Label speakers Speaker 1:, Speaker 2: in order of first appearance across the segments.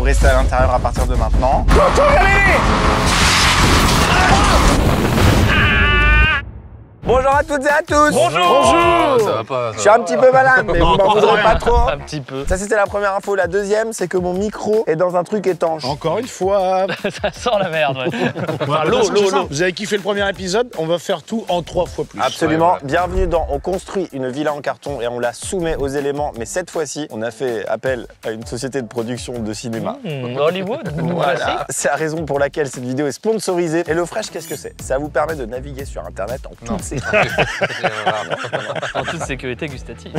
Speaker 1: restez à l'intérieur à partir de maintenant. Bonjour à toutes et à tous.
Speaker 2: Bonjour. Ça va pas.
Speaker 1: Je suis un petit peu malade, mais vous m'en voudrez pas trop.
Speaker 3: Un petit peu.
Speaker 1: Ça, c'était la première info. La deuxième, c'est que mon micro est dans un truc étanche.
Speaker 4: Encore une fois.
Speaker 3: Ça sent la merde, ouais.
Speaker 4: Voilà, l'eau. Vous avez kiffé le premier épisode, on va faire tout en 3 fois plus.
Speaker 1: Absolument.
Speaker 2: Ouais, voilà.
Speaker 1: Bienvenue dans On construit une villa en carton et on la soumet aux éléments. Mais cette fois-ci, on a fait appel à une société de production de cinéma.
Speaker 3: Hollywood.
Speaker 1: Voilà. C'est la raison pour laquelle cette vidéo est sponsorisée. HelloFresh, qu'est-ce que c'est? Ça vous permet de naviguer sur Internet en toute sécurité.
Speaker 3: En toute sécurité gustative.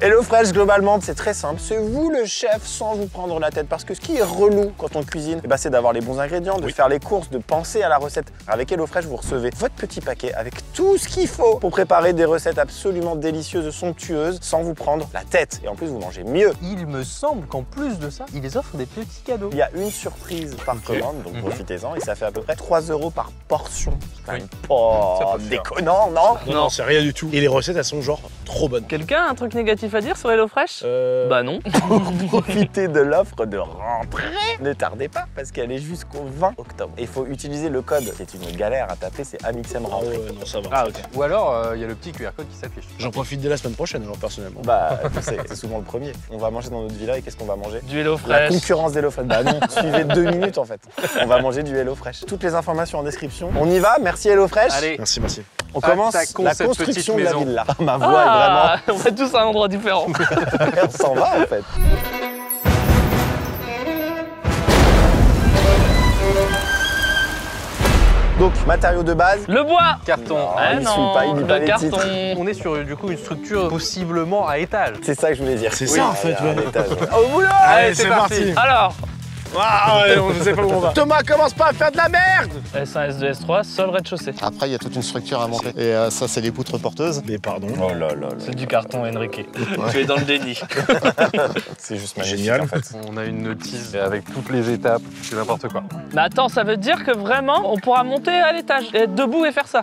Speaker 1: HelloFresh, globalement, c'est très simple. C'est vous le chef sans vous prendre la tête. Parce que ce qui est relou quand on cuisine, c'est d'avoir les bons ingrédients, de faire les courses, de penser à la recette. Avec HelloFresh, vous recevez votre petit paquet avec tout ce qu'il faut pour préparer des recettes absolument délicieuses, somptueuses, sans vous prendre la tête. Et en plus, vous mangez mieux.
Speaker 5: Il me semble qu'en plus de ça, ils les offrent des petits cadeaux.
Speaker 1: Il y a une surprise par commande, donc profitez-en. Et ça fait à peu près 3 € par portion. C'est quand même pas déconnant, non?
Speaker 4: Non, c'est rien du tout. Et les recettes, elles sont genre trop bonnes.
Speaker 3: Quelqu'un a un truc négatif à dire sur HelloFresh? Bah non.
Speaker 1: Profitez de l'offre de rentrée. Ne tardez pas parce qu'elle est jusqu'au 20 octobre. Et il faut utiliser le code, qui est une galère à taper, c'est Amixem
Speaker 4: Ah
Speaker 1: rentrée.
Speaker 4: ouais, non, ça va.
Speaker 3: Ah ok.
Speaker 5: Ou alors, il y a le petit QR code qui s'affiche.
Speaker 4: J'en profite dès la semaine prochaine, alors personnellement.
Speaker 1: Bah, c'est souvent le premier. On va manger dans notre villa et qu'est-ce qu'on va manger?
Speaker 3: Du
Speaker 1: La
Speaker 3: HelloFresh.
Speaker 1: concurrence d'HelloFresh. Bah non, suivez 2 minutes en fait. On va manger du HelloFresh. Toutes les informations en description. On y va, merci HelloFresh.
Speaker 5: Allez,
Speaker 4: Merci, merci.
Speaker 1: On commence
Speaker 5: attaquons
Speaker 1: la
Speaker 5: cette
Speaker 1: construction de
Speaker 5: petite
Speaker 1: la
Speaker 5: maison.
Speaker 1: villa. Ma voix est
Speaker 3: On va tous à un endroit différent.
Speaker 1: vraiment... On s'en va en fait. Donc, matériaux de base.
Speaker 3: Le bois.
Speaker 5: carton.
Speaker 3: Ah
Speaker 1: il
Speaker 3: non,
Speaker 1: suit pas, il lit pas
Speaker 3: le
Speaker 1: les
Speaker 3: carton.
Speaker 1: titres.
Speaker 5: On est sur du coup une structure possiblement à étage.
Speaker 1: C'est ça que je voulais dire.
Speaker 4: C'est ça, en fait,
Speaker 1: il y a un
Speaker 4: ouais.
Speaker 1: étage. Au boulot.
Speaker 4: Allez, c'est parti.
Speaker 3: Alors,
Speaker 4: Ah ouais, je sais pas où on va. Thomas, commence pas à faire de la merde.
Speaker 3: S1, S2, S3, sol, rez-de-chaussée.
Speaker 6: Après, il y a toute une structure à monter. Et ça, c'est les poutres porteuses.
Speaker 4: Mais pardon.
Speaker 1: Oh là là là.
Speaker 3: C'est du carton, Enrique. Tu es dans le déni.
Speaker 1: C'est juste magnifique
Speaker 4: Génial.
Speaker 1: en fait.
Speaker 5: On a une notice avec toutes les étapes, c'est n'importe quoi.
Speaker 3: Mais attends, ça veut dire que vraiment, on pourra monter à l'étage, et être debout et faire ça.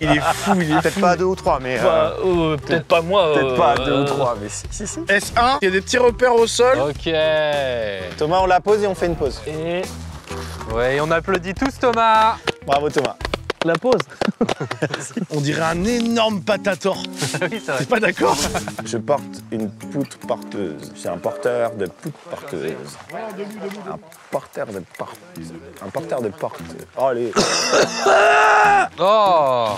Speaker 4: Il est fou, il est
Speaker 6: Peut-être pas à 2 ou 3, mais...
Speaker 3: Bah, peut-être pas moi.
Speaker 1: Peut-être pas à 2 ou 3, mais si.
Speaker 4: S1, il y a des petits repères au sol.
Speaker 5: Ok.
Speaker 1: Thomas, on la pose et on fait une pause.
Speaker 3: Et
Speaker 5: Ouais, on applaudit tous Thomas.
Speaker 1: Bravo Thomas.
Speaker 3: la pause.
Speaker 4: On dirait un énorme patator.
Speaker 5: Oui, c'est vrai.
Speaker 4: T'es pas d'accord?
Speaker 1: Je porte une poutre porteuse. C'est un porteur de poutre porteuse. Un porteur de porte. Un porteur de porte. Oh, allez.
Speaker 5: Oh.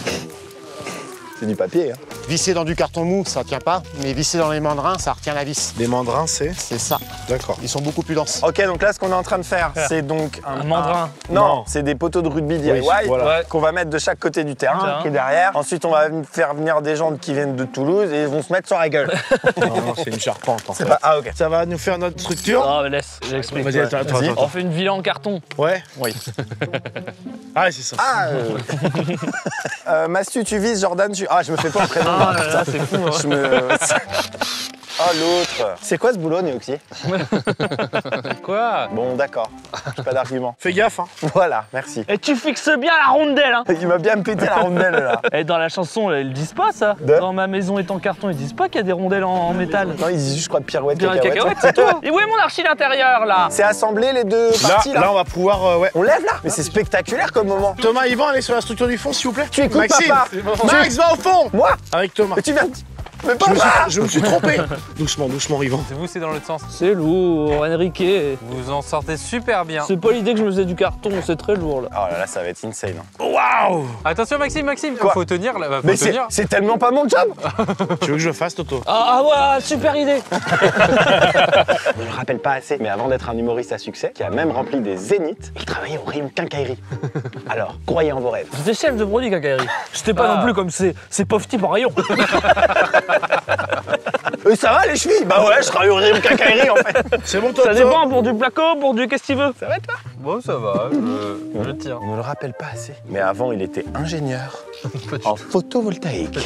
Speaker 1: C'est du papier, hein.
Speaker 6: Visser dans du carton mou, ça tient pas. Mais visser dans les mandrins, ça retient la vis.
Speaker 4: Les mandrins, c'est?
Speaker 6: C'est ça.
Speaker 4: D'accord.
Speaker 6: Ils sont beaucoup plus denses.
Speaker 1: Ok, donc là, ce qu'on est en train de faire, c'est donc
Speaker 3: Un mandrin.
Speaker 1: Non, c'est des poteaux de rugby DIY
Speaker 4: voilà.
Speaker 3: Ouais.
Speaker 1: qu'on va mettre de chaque côté du terrain,
Speaker 3: Tiens.
Speaker 1: qui est derrière. Ensuite, on va faire venir des gens qui viennent de Toulouse et ils vont se mettre sur la gueule.
Speaker 4: Non, c'est une charpente en fait.
Speaker 1: Ah, ok.
Speaker 4: Ça va nous faire notre structure?
Speaker 3: Non, mais laisse, j'explique.
Speaker 4: Vas-y, attends, attends,
Speaker 1: Vas-y.
Speaker 4: attends.
Speaker 3: On fait une villa en carton.
Speaker 4: Ouais.
Speaker 1: Oui.
Speaker 4: Ah, c'est ça.
Speaker 1: Mastu, tu vises, Jordan, tu... Ah, je me fais pas le prénom.
Speaker 3: Ah là là, c'est fou. Hein.
Speaker 1: Je me... Oh, l'autre. C'est quoi ce boulot, Néoxy?
Speaker 5: Quoi?
Speaker 1: Bon, d'accord. J'ai pas d'argument.
Speaker 4: Fais gaffe, hein.
Speaker 1: Voilà, merci.
Speaker 3: Et tu fixes bien la rondelle, hein.
Speaker 1: Il m'a bien pété la rondelle, là.
Speaker 3: Et dans la chanson, là, ils disent pas ça.
Speaker 1: De
Speaker 3: Dans ma maison est en carton, ils disent pas qu'il y a des rondelles en métal.
Speaker 1: Non, ils disent juste, je crois, pirouette,
Speaker 3: Bien,
Speaker 1: cacahuète.
Speaker 3: cacahuète, c'est tout. Et où est mon archi intérieur, là?
Speaker 1: C'est assemblé, les deux parties, là,
Speaker 4: Là, on va pouvoir, ouais.
Speaker 1: On lève, là. Mais c'est spectaculaire comme moment.
Speaker 4: Thomas, Yvan, allez sur la structure du fond, s'il vous plaît.
Speaker 1: Tu écoutes,
Speaker 4: Maxime,
Speaker 1: papa.
Speaker 4: Max, va au fond.
Speaker 1: Moi?
Speaker 4: Avec Thomas.
Speaker 1: Mais tu viens de... Mais
Speaker 4: Je me suis-
Speaker 1: papa!
Speaker 4: je me suis trompé. Doucement, doucement, Yvan.
Speaker 5: C'est vous, c'est dans l'autre sens.
Speaker 3: C'est lourd, Enrique.
Speaker 5: Vous en sortez super bien.
Speaker 3: C'est pas l'idée que je me faisais du carton, c'est très lourd, là.
Speaker 1: Oh là là, ça va être insane. Hein.
Speaker 4: Waouh.
Speaker 5: Attention Maxime,
Speaker 1: Quoi?
Speaker 5: faut tenir là, faut
Speaker 1: Mais
Speaker 5: tenir.
Speaker 1: c'est tellement pas mon job!
Speaker 4: Tu veux que je le fasse, Toto?
Speaker 3: Ah ouais, super idée.
Speaker 1: Je ne le rappelle pas assez, mais avant d'être un humoriste à succès, qui a même rempli des zéniths, il travaillait au Rime Quincaillerie. Alors, croyez en vos rêves.
Speaker 3: J'étais chef de produit quincaillerie. J'étais pas non plus comme ces pauvres types en rayon.
Speaker 1: Ça va les chevilles? Bah ouais, je travaille au Rime Quincaillerie en fait.
Speaker 4: C'est bon, Toto?
Speaker 3: Ça dépend pour du placo, pour du qu'est-ce que tu veux.
Speaker 1: Ça va toi?
Speaker 5: Bon, ça va, je tiens.
Speaker 1: On ne le rappelle pas assez. Mais avant, il était ingénieur en photovoltaïque.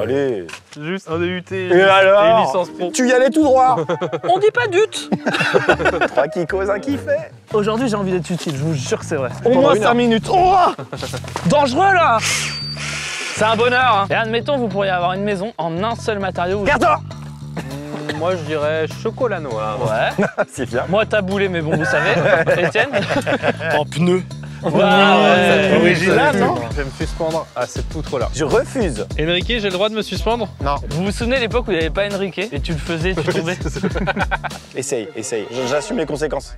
Speaker 1: Allez.
Speaker 5: Juste un DUT
Speaker 1: Et alors?
Speaker 5: et une licence pro.
Speaker 1: Tu y allais tout droit.
Speaker 3: On dit pas dut.
Speaker 1: 3 qui causent, un qui fait.
Speaker 3: Aujourd'hui, j'ai envie d'être utile, je vous jure que c'est vrai. Au
Speaker 1: Pendant
Speaker 3: moins
Speaker 1: une
Speaker 3: 5
Speaker 1: heure.
Speaker 3: minutes. Oh dangereux là. C'est un bonheur. Hein. Et admettons, vous pourriez avoir une maison en un seul matériau.
Speaker 1: Garde-toi.
Speaker 5: Moi, je dirais chocolat noir.
Speaker 3: Ouais.
Speaker 1: C'est bien.
Speaker 3: Moi, taboulé, mais bon, vous savez. Étienne.
Speaker 4: En pneu.
Speaker 3: Ouais.
Speaker 4: Original, non?
Speaker 5: Je vais me suspendre. Ah, c'est tout trop là.
Speaker 1: Je refuse.
Speaker 2: Enrique, j'ai le droit de me suspendre?
Speaker 6: Non.
Speaker 3: Vous vous souvenez l'époque où il n'y avait pas Enrique et tu le faisais, tu tombais?
Speaker 1: Essaye. J'assume les conséquences.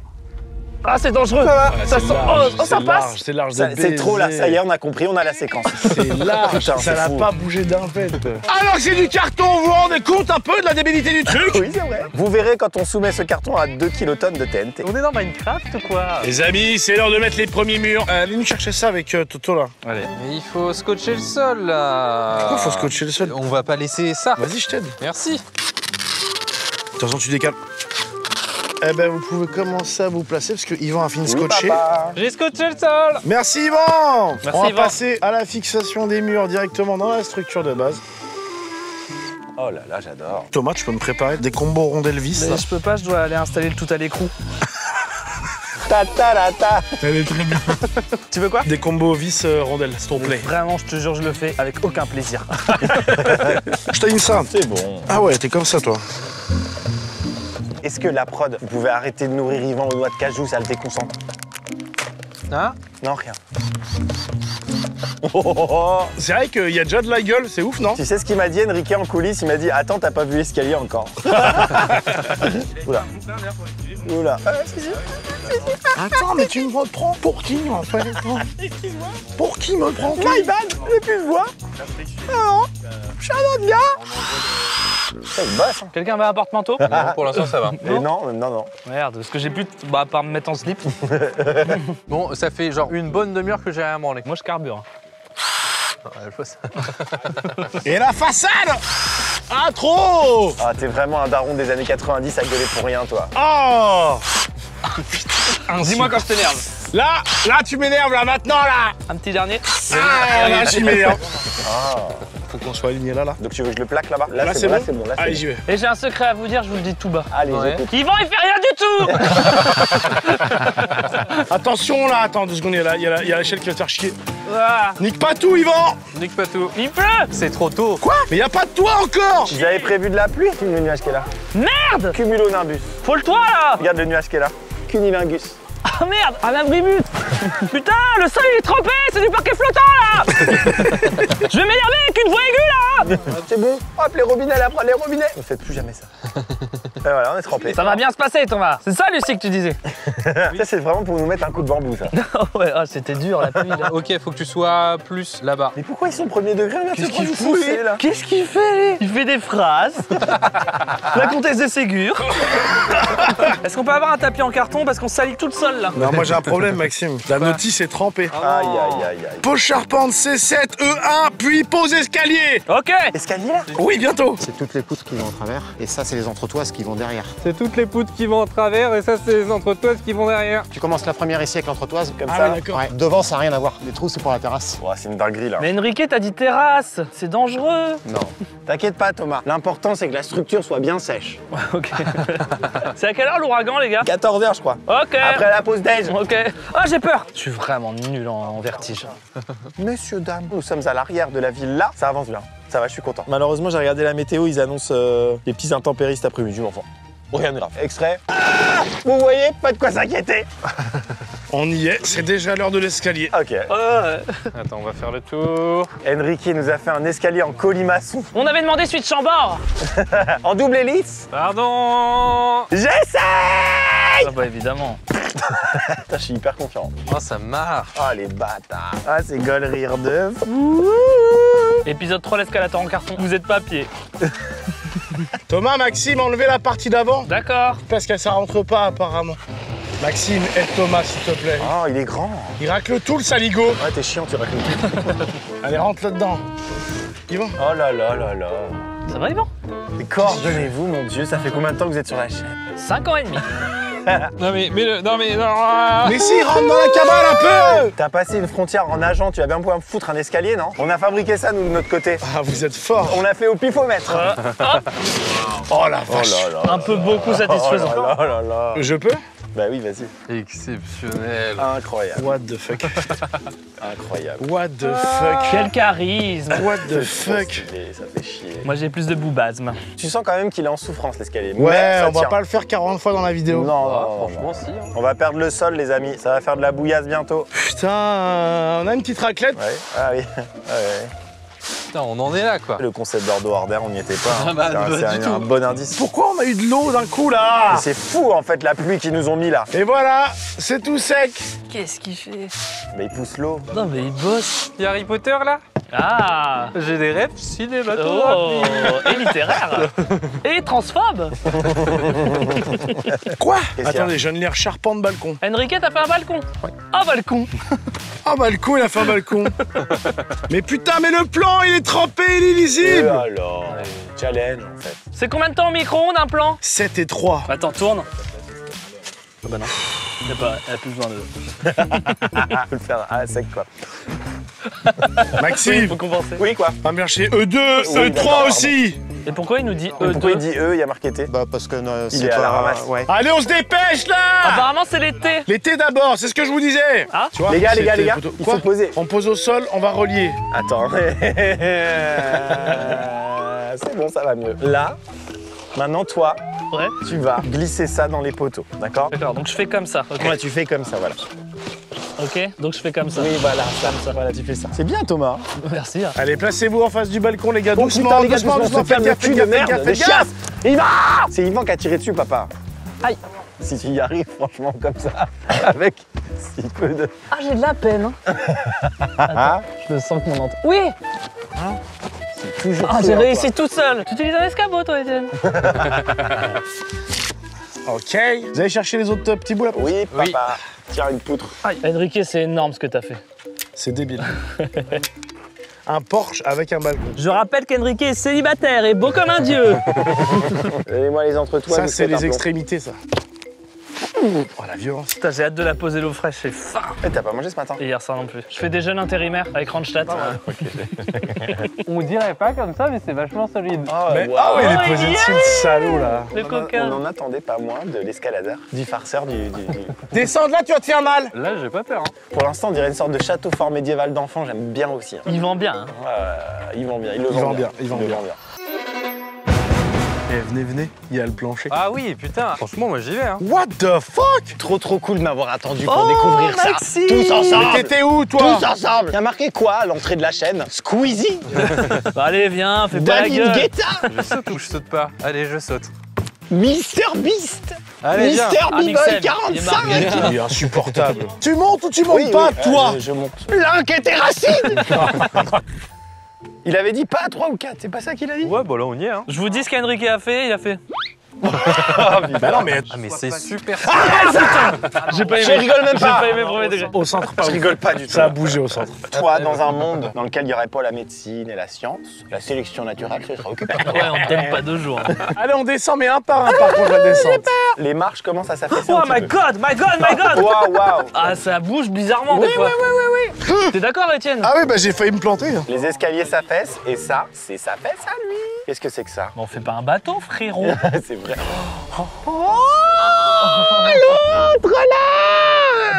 Speaker 3: Ah, c'est dangereux. Ça sent. Oh, ça passe.
Speaker 4: C'est large.
Speaker 1: C'est trop là, ça y est, on a compris, on a la séquence.
Speaker 4: C'est large,
Speaker 1: Putain,
Speaker 4: ça
Speaker 1: c'est
Speaker 4: n'a
Speaker 1: fou.
Speaker 4: pas bougé d'un pet. Alors que c'est du carton, vous vous rendez compte un peu de la débilité du truc?
Speaker 1: Oui, c'est vrai. Vous verrez quand on soumet ce carton à 2 kilotonnes de TNT.
Speaker 5: On est dans Minecraft ou quoi?
Speaker 4: Les amis, c'est l'heure de mettre les premiers murs. Allez nous chercher ça avec Toto là.
Speaker 2: Allez.
Speaker 5: Mais il faut scotcher le sol là.
Speaker 4: Pourquoi faut scotcher le sol?
Speaker 5: On va pas laisser ça.
Speaker 4: Vas-y, je t'aide.
Speaker 5: Merci.
Speaker 4: Attention, tu décales. Eh ben, vous pouvez commencer à vous placer parce que Yvan a fini de
Speaker 1: Oui,
Speaker 4: scotcher.
Speaker 1: papa.
Speaker 5: J'ai scotché le sol.
Speaker 4: Merci Yvan.
Speaker 3: Merci,
Speaker 4: On va
Speaker 3: Yvan.
Speaker 4: passer à la fixation des murs directement dans la structure de base.
Speaker 1: Oh là là, j'adore.
Speaker 4: Thomas, tu peux me préparer des combos rondelles vis là?
Speaker 3: Mais je peux pas, je dois aller installer le tout à l'écrou.
Speaker 1: Ta ta la ta.
Speaker 4: Elle est très bien.
Speaker 3: Tu veux quoi?
Speaker 4: Des combos vis rondelles, s'il te plaît.
Speaker 3: Vraiment, je te jure, je le fais avec aucun plaisir.
Speaker 4: Je t'aime ça.
Speaker 1: C'est bon.
Speaker 4: Ah ouais, t'es comme ça toi.
Speaker 1: Est-ce que la prod, vous pouvez arrêter de nourrir Yvan aux noix de cajou, ça le déconcentre?
Speaker 5: Hein?
Speaker 1: Non, rien. Oh.
Speaker 4: C'est vrai qu'il y a déjà de la gueule, c'est ouf, non?
Speaker 1: Tu sais ce qu'il m'a dit, Enrique, en coulisses? Il m'a dit, attends, t'as pas vu l'escalier encore. Oula. Oula.
Speaker 4: Attends, mais tu me prends pour qui en fait? Pour qui me prends?
Speaker 1: My bad, j'ai plus de voix. Ah non, je suis un autre gars. Ça, il bosse. Hein.
Speaker 3: Quelqu'un veut un porte-manteau?
Speaker 5: Non, pour l'instant ça va.
Speaker 1: Et non.
Speaker 3: Merde, parce que j'ai plus. Bah, à part me mettre en slip.
Speaker 5: Bon, ça fait genre une bonne demi-heure que j'ai rien branlé.
Speaker 3: Moi, je carbure.
Speaker 5: Je vois ça.
Speaker 4: Et la façade! Ah, trop!
Speaker 1: Ah, t'es vraiment un daron des années 90 à gueuler pour rien, toi.
Speaker 4: Oh!
Speaker 3: Dis-moi quand je t'énerve.
Speaker 4: Là, tu m'énerves, là, maintenant, là!
Speaker 3: Un petit dernier.
Speaker 4: Ah, là, je m'énerve.
Speaker 1: Ah.
Speaker 4: Faut qu'on soit aligné là.
Speaker 1: Donc tu veux que je le plaque là-bas? Là,
Speaker 4: Là,
Speaker 1: c'est bon, là, c'est bon. Là, c'est
Speaker 4: Allez,
Speaker 1: bon.
Speaker 4: j'y vais.
Speaker 3: Et j'ai un secret à vous dire, je vous le dis tout bas.
Speaker 1: Allez,
Speaker 5: Ouais.
Speaker 1: j'écoute.
Speaker 3: Yvan, il fait rien du tout.
Speaker 4: Attention, là, attends 2 secondes, il y a l'échelle qui va te faire chier.
Speaker 3: Ah,
Speaker 4: Nique pas tout, Yvan!
Speaker 5: Nique pas tout.
Speaker 3: il pleut.
Speaker 5: C'est trop tôt.
Speaker 4: Quoi? Mais y a pas de toit encore!
Speaker 1: J'avais prévu de la pluie. Regarde le nuage qui est là.
Speaker 3: Merde.
Speaker 1: Cumulonimbus.
Speaker 3: Faut le toit là.
Speaker 1: Regarde le nuage qui est là. Cunilingus.
Speaker 3: Ah merde, un abribut. Putain, le sol il est trempé, c'est du parquet flottant là. Je vais m'énerver avec une voix aiguë là.
Speaker 1: C'est bon. Hop, les robinets, la prod, les robinets. Ne faites plus jamais ça. Et voilà, on est trempé.
Speaker 3: Ça va bien se passer, Thomas. C'est ça, Lucie, que tu disais.
Speaker 1: Ça, c'est vraiment pour nous mettre un coup de bambou, ça.
Speaker 3: Ouais, ah, c'était dur la pluie là.
Speaker 5: Ok, faut que tu sois plus là-bas.
Speaker 1: Mais pourquoi ils sont premier degré?
Speaker 3: Qu'est-ce qu'il fout
Speaker 1: là?
Speaker 3: Qu'est-ce qu'il fait lui? Il fait des phrases. La comtesse de Ségur. Est-ce qu'on peut avoir un tapis en carton parce qu'on salit tout le sol là?
Speaker 4: Non, moi j'ai un problème, Maxime. La notice est trempée.
Speaker 1: Aïe, aïe, aïe, aïe.
Speaker 4: Pose charpente C7, E1, puis pose escalier!
Speaker 3: Ok.
Speaker 1: Escalier là?
Speaker 4: Oui, bientôt!
Speaker 6: C'est toutes les poutres qui vont en travers, et ça, c'est les entretoises qui vont derrière.
Speaker 5: C'est toutes les poutres qui vont en travers et ça, c'est les entretoises qui vont derrière.
Speaker 6: Tu commences la première ici avec l'entretoise.
Speaker 1: Comme
Speaker 4: Ah
Speaker 1: ça.
Speaker 4: ouais, d'accord.
Speaker 6: Ouais, devant, ça n'a rien à voir. Les trous, c'est pour la terrasse.
Speaker 1: Ouais, c'est une dinguerie là.
Speaker 3: Mais Enrique, t'as dit terrasse. C'est dangereux.
Speaker 1: Non. T'inquiète pas, Thomas. L'important, c'est que la structure soit bien sèche.
Speaker 3: Ok. C'est à quelle heure l'ouragan, les gars?
Speaker 1: 14h, je crois.
Speaker 3: Ok.
Speaker 1: Après la pause déj.
Speaker 3: Ok. Ah, j'ai peur. Je suis vraiment nul en vertige.
Speaker 1: Messieurs, dames, nous sommes à l'arrière de la ville là. Ça avance bien. Ça va, je suis content. Malheureusement, j'ai regardé la météo, ils annoncent des petits intempéries cet après-midi, l'enfant. Rien de grave. Extrait. Ah, vous voyez, pas de quoi s'inquiéter.
Speaker 4: On y est, c'est déjà l'heure de l'escalier.
Speaker 1: Ok.
Speaker 5: Attends, on va faire le tour.
Speaker 1: Enrique nous a fait un escalier en colimaçon.
Speaker 3: On avait demandé suite Chambord.
Speaker 1: En double hélice.
Speaker 5: Pardon.
Speaker 1: J'essaye.
Speaker 3: Ah bah évidemment.
Speaker 1: Putain, je suis hyper confiant.
Speaker 5: Oh, ça marche.
Speaker 1: Oh, les bâtards. Ah, c'est goal rire de fou.
Speaker 3: Épisode 3, l'escalator en carton. Vous êtes pas à pied.
Speaker 4: Thomas, Maxime, enlevez la partie d'avant.
Speaker 3: D'accord.
Speaker 4: Parce que ça rentre pas, apparemment. Maxime, aide Thomas, s'il te plaît.
Speaker 1: Oh, il est grand.
Speaker 4: Il racle tout, le saligo.
Speaker 1: Ouais, t'es chiant, tu racles tout.
Speaker 4: Allez, rentre là-dedans. Yvan.
Speaker 1: Oh là là là là.
Speaker 3: Ça va, Yvan?
Speaker 1: Coordonnez-vous, mon Dieu. Ça fait combien de temps que vous êtes sur la chaîne?
Speaker 3: 5 ans et demi.
Speaker 2: Non mais non.
Speaker 4: Mais si, rentre dans la cabane un peu.
Speaker 1: T'as passé une frontière en nageant, tu vas bien pouvoir me foutre un escalier, non? On a fabriqué ça, nous, de notre côté.
Speaker 4: Ah, vous êtes fort.
Speaker 1: On l'a fait au pifomètre.
Speaker 4: Oh la vache.
Speaker 3: Un peu beaucoup satisfaisant.
Speaker 1: Oh là là là.
Speaker 4: Je peux?
Speaker 1: Bah oui, vas-y.
Speaker 5: Exceptionnel.
Speaker 1: Incroyable.
Speaker 4: What the fuck?
Speaker 1: Incroyable.
Speaker 4: What the fuck?
Speaker 3: Quel charisme.
Speaker 4: What the
Speaker 1: C'est trop
Speaker 4: fuck?
Speaker 1: stylé, ça fait chier.
Speaker 3: Moi, j'ai plus de boubasme.
Speaker 1: Tu sens quand même qu'il est en souffrance, l'escalier. Mais
Speaker 4: Ouais,
Speaker 1: ça
Speaker 4: on va
Speaker 1: tient.
Speaker 4: pas le faire 40 fois dans la vidéo.
Speaker 1: Non,
Speaker 5: Ah,
Speaker 1: non,
Speaker 5: franchement, si. Hein.
Speaker 1: On va perdre le sol, les amis. Ça va faire de la bouillasse bientôt.
Speaker 4: Putain, on a une petite raclette.
Speaker 1: Ouais. Ah oui. Ah ouais.
Speaker 5: Putain, on en est là, quoi.
Speaker 1: Le concept d'Ordo Order, on n'y était pas. Hein.
Speaker 5: Ah bah,
Speaker 1: C'est
Speaker 5: pas du
Speaker 1: un
Speaker 5: tout.
Speaker 1: bon indice.
Speaker 4: Pourquoi on a eu de l'eau d'un coup là?
Speaker 1: C'est fou en fait la pluie qu'ils nous ont mis là.
Speaker 4: Et voilà, c'est tout sec.
Speaker 3: Qu'est-ce qu'il fait?
Speaker 1: Mais il pousse l'eau.
Speaker 3: Non, mais il bosse.
Speaker 5: Y'a Harry Potter, là?
Speaker 3: Ah.
Speaker 5: J'ai des rêves
Speaker 3: Oh,
Speaker 5: cinématographiques.
Speaker 3: et littéraire. Et transphobe.
Speaker 4: Quoi?
Speaker 1: Qu'est-ce qu'il y a?
Speaker 4: Attendez, je viens de lire charpente balcon.
Speaker 3: Enrique, t'as fait un balcon? Un balcon.
Speaker 4: Ah balcon, il a fait un balcon. Mais putain, mais le plan, il est trempé, il est
Speaker 1: Et
Speaker 4: illisible.
Speaker 1: alors challenge en fait.
Speaker 3: C'est combien de temps au micro-ondes un plan?
Speaker 4: 7 et 3.
Speaker 3: Attends, tourne. Ah bah non. Elle a plus besoin de.
Speaker 1: Faut le faire à sec quoi.
Speaker 4: Maxime,
Speaker 3: Faut compenser.
Speaker 1: Oui quoi.
Speaker 4: va bien chez E2,
Speaker 1: Oui, d'accord,
Speaker 4: E3 aussi.
Speaker 3: Et pourquoi il nous dit
Speaker 1: Pourquoi il
Speaker 3: E2?
Speaker 1: dit il y a marqué T?
Speaker 6: Bah parce que
Speaker 1: Il est à la ramasse.
Speaker 6: Ouais.
Speaker 4: Allez, on se dépêche là.
Speaker 3: Apparemment, c'est l'été.
Speaker 4: L'été d'abord, c'est ce que je vous disais.
Speaker 3: Ah.
Speaker 4: Tu vois,
Speaker 1: Les gars,
Speaker 4: c'était
Speaker 1: il
Speaker 4: Quoi
Speaker 1: faut poser.
Speaker 4: On pose au sol, on va relier.
Speaker 1: Attends. C'est bon, ça va mieux. Là, maintenant toi,
Speaker 3: Ouais.
Speaker 1: tu vas glisser ça dans les poteaux, d'accord?
Speaker 3: D'accord, donc je fais comme ça. Ok.
Speaker 1: Ouais, tu fais comme ça, voilà.
Speaker 3: Ok, donc je fais comme ça.
Speaker 1: Oui, voilà, ça. Voilà, tu fais ça. C'est bien, Thomas.
Speaker 3: Merci. hein.
Speaker 4: Allez, placez-vous en face du balcon, les gars.
Speaker 1: Bon,
Speaker 4: Doucement,
Speaker 1: putain, les gars,
Speaker 4: doucement,
Speaker 1: doucement,
Speaker 4: doucement.
Speaker 1: se ferme le
Speaker 4: Faites
Speaker 1: cul de
Speaker 4: gaffe,
Speaker 1: merde,
Speaker 4: faites
Speaker 1: de
Speaker 4: gaffe.
Speaker 1: chiasse. Yvan! C'est Yvan qui a tiré dessus, papa. Aïe. Si tu y arrives, franchement, comme ça, avec si peu de...
Speaker 3: Ah, j'ai de la peine. Hein.
Speaker 1: Ah,
Speaker 3: Je le sens que mon Oui.
Speaker 1: c'est toujours
Speaker 3: Ah,
Speaker 1: fait,
Speaker 3: j'ai
Speaker 1: hein,
Speaker 3: réussi toute seule. Tu utilises un escabeau, toi, Étienne?
Speaker 4: Ok. Vous allez chercher les autres petits bouts là?
Speaker 1: toi. Oui, papa. Tiens, une poutre.
Speaker 3: Enrique, c'est énorme ce que t'as fait.
Speaker 4: C'est débile. Un Porsche avec un balcon.
Speaker 3: Je rappelle qu'Enrique est célibataire et beau comme un dieu.
Speaker 1: Donnez-moi les entretoits.
Speaker 4: Ça,
Speaker 1: vous
Speaker 4: c'est
Speaker 1: faites un
Speaker 4: les
Speaker 1: plomb.
Speaker 4: extrémités, ça. Oh, la violence.
Speaker 3: Putain, j'ai hâte de la poser l'eau fraîche, j'ai faim.
Speaker 1: Eh, t'as pas mangé ce matin?
Speaker 3: Et hier soir non plus. Je fais des jeûnes intérimaires avec Randstad.
Speaker 5: On dirait pas comme ça, mais c'est vachement solide.
Speaker 4: Mais,
Speaker 1: wow.
Speaker 4: ah ouais, il
Speaker 3: Oh,
Speaker 4: est posé
Speaker 3: yeah.
Speaker 4: dessus, le salaud, là.
Speaker 3: Le
Speaker 1: On
Speaker 3: coquin.
Speaker 1: n'en attendait pas moins de l'escaladeur, du farceur, du...
Speaker 4: Descends de là, tu vas te faire mal.
Speaker 5: Là, j'ai pas peur. Hein.
Speaker 1: Pour l'instant, on dirait une sorte de château fort médiéval d'enfant, j'aime bien aussi. Hein.
Speaker 3: Il vend bien. Hein.
Speaker 1: Ils vont bien, ils le
Speaker 4: Ils vendent
Speaker 1: vendent
Speaker 4: bien, ils vendent
Speaker 1: le
Speaker 4: bien.
Speaker 1: vendent bien.
Speaker 4: Eh, venez, il y a le plancher.
Speaker 5: Ah oui, putain. Franchement, moi, j'y vais. Hein.
Speaker 4: What the fuck?
Speaker 1: Trop cool de m'avoir attendu pour
Speaker 3: Oh,
Speaker 1: découvrir
Speaker 3: Maxime.
Speaker 1: ça. Tous ensemble.
Speaker 4: Mais t'étais où, toi?
Speaker 1: Tous ensemble. Il y a marqué quoi à l'entrée de la chaîne? Squeezie.
Speaker 3: Bah, allez, viens, fais pas la
Speaker 1: David
Speaker 3: gueule.
Speaker 1: Guetta.
Speaker 5: Je saute ou je saute pas? Allez, je saute.
Speaker 1: Mister Beast.
Speaker 5: Allez, viens.
Speaker 1: Mister
Speaker 3: Ah,
Speaker 1: B-Boy
Speaker 3: Mixel, il est
Speaker 1: 45.
Speaker 3: marqué.
Speaker 4: Il est insupportable. Tu montes ou tu montes
Speaker 1: Oui,
Speaker 4: pas,
Speaker 1: oui,
Speaker 4: toi?
Speaker 1: je monte. Link et Terracine. Il avait dit pas 3 ou 4, c'est pas ça qu'il a dit?
Speaker 5: Ouais, bah là, on y est. Hein.
Speaker 3: Je vous dis ce qu'Enrique a fait, il a fait.
Speaker 4: Bah non, mais
Speaker 5: Ah, mais c'est super.
Speaker 3: J'ai pas
Speaker 1: Je rigole même
Speaker 3: J'ai
Speaker 1: pas.
Speaker 3: pas aimé premier degré.
Speaker 4: au centre, pas
Speaker 1: Je
Speaker 4: ouf.
Speaker 1: rigole pas du tout.
Speaker 4: Ça a bougé au centre.
Speaker 1: Toi, dans un monde dans lequel il n'y aurait pas la médecine et la science, la sélection naturelle se serait occupée.
Speaker 3: Ouais, on t'aime pas 2 jours. Hein.
Speaker 4: Allez, on descend, mais un par contre, la descente.
Speaker 1: Les marches commencent à s'affaisser
Speaker 3: Oh
Speaker 1: un
Speaker 3: my
Speaker 1: petit peu.
Speaker 3: god, my god, my god.
Speaker 1: Waouh, waouh.
Speaker 3: Ah, ça bouge bizarrement des fois. Oui. T'es d'accord, Étienne?
Speaker 4: Ah oui, bah j'ai failli me planter.
Speaker 1: Les escaliers s'affaissent et ça, c'est sa fesse à lui. Qu'est-ce que c'est que ça?
Speaker 3: On fait pas un bateau, frérot.
Speaker 1: C'est vrai.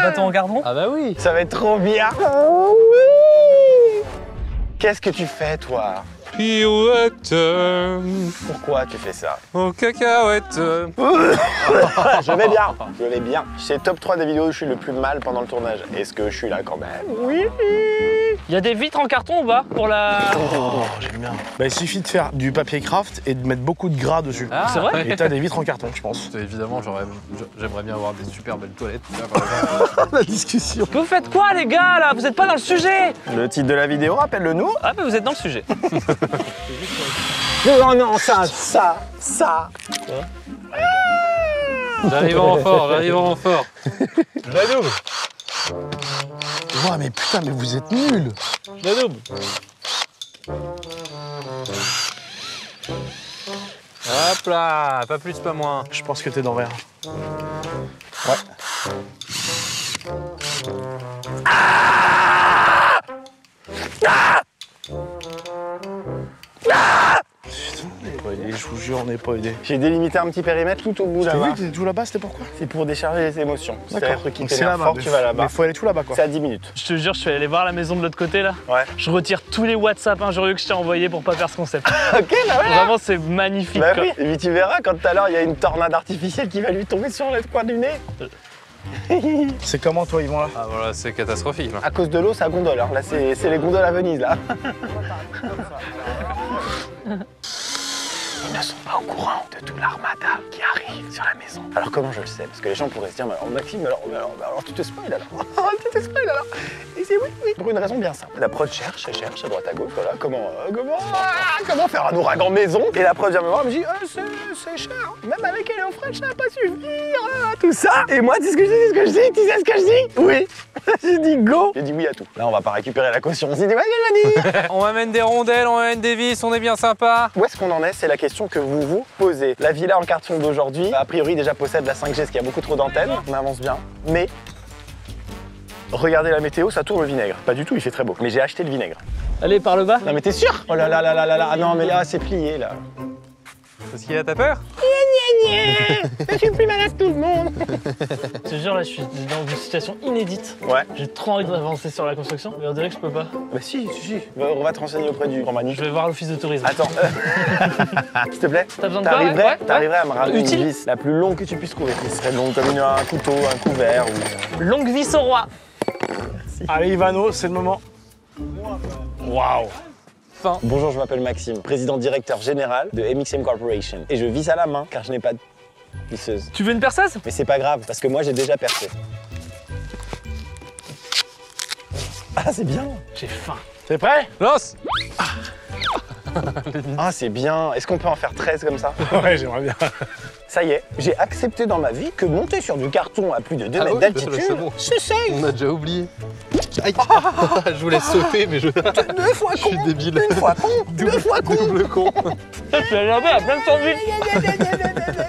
Speaker 3: Bateau en carton?
Speaker 5: Ah bah oui.
Speaker 1: Ça va être trop bien. Qu'est-ce que tu fais, toi?
Speaker 5: Pirouette
Speaker 1: Pourquoi tu fais ça?
Speaker 5: aux cacahuètes.
Speaker 1: Je vais bien. Je vais bien. C'est top 3 des vidéos où je suis le plus mal pendant le tournage. Est-ce que je suis là quand même? Oui.
Speaker 3: Il y a des vitres en carton ou pas pour la.
Speaker 4: Oh, j'aime bien. Bah, il suffit de faire du papier craft et de mettre beaucoup de gras dessus.
Speaker 5: Ah,
Speaker 3: C'est vrai?
Speaker 4: Et t'as des vitres en carton, je pense.
Speaker 5: Évidemment, j'aimerais bien avoir des super belles toilettes. Là, par exemple.
Speaker 4: La discussion.
Speaker 3: Vous faites quoi, les gars, là? Vous êtes pas dans le sujet?
Speaker 1: Le titre de la vidéo, rappelle-le nous.
Speaker 3: Ah, mais vous êtes dans le sujet.
Speaker 1: Non, non, ça.
Speaker 5: J'arrive en renfort.
Speaker 4: Ouais, mais putain, mais vous êtes nuls.
Speaker 5: Hop là, pas plus, pas moins.
Speaker 4: Je pense que t'es dans vert. Ouais. Putain, il est joué. vous jure, on n'est pas aidé.
Speaker 1: J'ai délimité un petit périmètre tout au bout
Speaker 4: T'as
Speaker 1: là-bas.
Speaker 4: vu que t'étais tout là-bas, c'était pourquoi?
Speaker 1: C'est pour décharger les émotions. C'est un truc qui
Speaker 4: Donc c'est
Speaker 1: t'énerve
Speaker 4: là-bas,
Speaker 1: fort,
Speaker 4: mais
Speaker 1: tu vas là-bas.
Speaker 4: Mais faut aller tout là-bas quoi.
Speaker 1: C'est à 10 minutes.
Speaker 3: Je te jure, je suis allé voir la maison de l'autre côté là.
Speaker 1: Ouais.
Speaker 3: Je retire tous les WhatsApp injurieux que je t'ai envoyés pour pas faire ce concept.
Speaker 1: Ok, bah voilà.
Speaker 3: Vraiment, c'est magnifique.
Speaker 1: Bah
Speaker 3: quoi.
Speaker 1: oui. Et puis tu verras quand tout à l'heure il y a une tornade artificielle qui va lui tomber sur le coin du nez.
Speaker 4: C'est comment toi, Yvon là?
Speaker 5: Ah voilà, c'est catastrophique là.
Speaker 1: À cause de l'eau, ça gondole. Hein. Là, c'est les gondoles à Venise là. Ils ne sont pas au courant de tout l'armada qui arrive sur la maison. Alors comment je le sais? Parce que les gens pourraient se dire, mais alors Maxime, alors tu te spoil alors. Tu te spoil alors. Et c'est oui. Pour une raison bien simple. La prod cherche à droite à gauche, voilà. Comment faire un ouragan maison? Et la prod vient me voir, elle me dit, c'est cher. Même avec HelloFresh, ça va pas suffire. Tout ça. Et moi, tu sais ce que je dis? Tu sais ce que je dis? Oui. J'ai dit go. J'ai dit oui à tout. Là, on va pas récupérer la caution. On s'est dit, vas-y.
Speaker 5: On amène des rondelles, on amène des vis, on est bien sympa.
Speaker 1: Où est-ce qu'on en est? C'est la question que vous vous posez. La villa en carton d'aujourd'hui, a priori déjà possède la 5G, parce qu'il y a beaucoup trop d'antennes. On avance bien. Mais regardez la météo, ça tourne au vinaigre. Pas du tout, il fait très beau. Mais j'ai acheté le vinaigre.
Speaker 3: Allez, par le bas.
Speaker 1: Non mais t'es sûr? Oh là là là là là là. Ah non mais là c'est plié là.
Speaker 5: Parce qu'il a ta peur?
Speaker 1: Je suis plus malade que tout le monde.
Speaker 3: Je te jure, là, je suis dans une situation inédite.
Speaker 1: Ouais.
Speaker 3: J'ai trop envie d'avancer sur la construction, mais on dirait que je peux pas.
Speaker 1: Bah si. On va te renseigner auprès du grand Manu.
Speaker 3: Je vais voir l'office de tourisme.
Speaker 1: Attends. S'il te plaît.
Speaker 3: T'as besoin de quoi?
Speaker 1: T'arriverais à me ramener
Speaker 3: Utile.
Speaker 1: une vis la plus longue que tu puisses trouver. Ce serait longue comme un couteau, un couvert ou...
Speaker 3: Longue vis au roi.
Speaker 4: Allez, Ivano, c'est le moment. Waouh.
Speaker 1: Bonjour, je m'appelle Maxime, président directeur général de MXM Corporation. Et je visse à la main car je n'ai pas de visseuse.
Speaker 3: Tu veux une perceuse?
Speaker 1: Mais c'est pas grave, parce que moi j'ai déjà percé. Ah, c'est bien.
Speaker 3: J'ai faim.
Speaker 4: T'es prêt?
Speaker 5: Lance!
Speaker 1: Ah, c'est bien. Est-ce qu'on peut en faire 13 comme ça?
Speaker 4: Ouais, j'aimerais bien.
Speaker 1: Ça y est, j'ai accepté dans ma vie que monter sur du carton à plus de 2 mètres
Speaker 5: oui,
Speaker 1: d'altitude,
Speaker 5: c'est bon.
Speaker 1: c'est safe.
Speaker 5: On a déjà oublié. Aïe. Je voulais sauter, mais je...
Speaker 1: 2 fois
Speaker 5: Je suis
Speaker 1: con.
Speaker 5: débile.
Speaker 1: Une fois con. 2 fois con.
Speaker 5: Double con.
Speaker 3: Je suis allé là-bas, à plein de sandwich.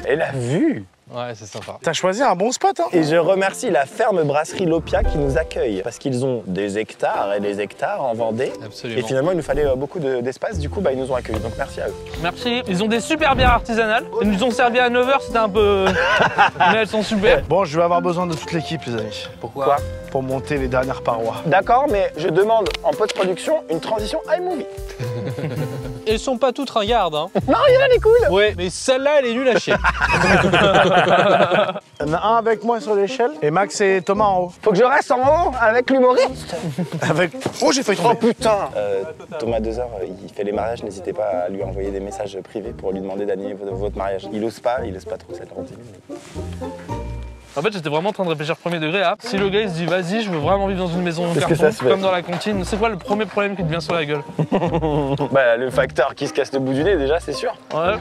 Speaker 1: Et la vue.
Speaker 5: Ouais, c'est sympa.
Speaker 4: T'as choisi un bon spot, hein?
Speaker 1: Et je remercie la ferme brasserie Lopia qui nous accueille. Parce qu'ils ont des hectares et des hectares en Vendée.
Speaker 5: Absolument.
Speaker 1: Et finalement, il nous fallait beaucoup d'espace. Du coup, bah, ils nous ont accueillis. Donc merci à eux.
Speaker 3: Merci. Ils ont des super bières artisanales. Ils nous ont servi à 9h, c'était un peu... Mais elles sont super.
Speaker 4: Bon, je vais avoir besoin de toute l'équipe, les amis.
Speaker 1: Pourquoi?
Speaker 4: Pour monter les dernières parois.
Speaker 1: D'accord, mais je demande en post-production une transition iMovie.
Speaker 5: Elles sont pas toutes ringardes, hein.
Speaker 1: Non, il y en a des cool.
Speaker 5: Ouais, mais celle-là, elle est nulle à chier.
Speaker 4: Il y en a un avec moi sur l'échelle et Max et Thomas en haut.
Speaker 1: Faut que je reste en haut avec l'humoriste.
Speaker 4: Avec... Oh, j'ai failli
Speaker 1: Oh
Speaker 4: tomber.
Speaker 1: putain. Thomas Dezer, il fait les mariages. N'hésitez pas à lui envoyer des messages privés pour lui demander d'annuler votre mariage. Il ose pas trop cette rentrée.
Speaker 3: En fait, j'étais vraiment en train de réfléchir premier degré à si le gars il se dit vas-y, je veux vraiment vivre dans une maison en
Speaker 1: Qu'est-ce que
Speaker 3: carton,
Speaker 1: ça se fait
Speaker 3: comme dans la cantine. C'est quoi le premier problème qui te vient sur la gueule?
Speaker 1: Bah, le facteur qui se casse le bout du nez, déjà, c'est sûr.
Speaker 3: Ouais.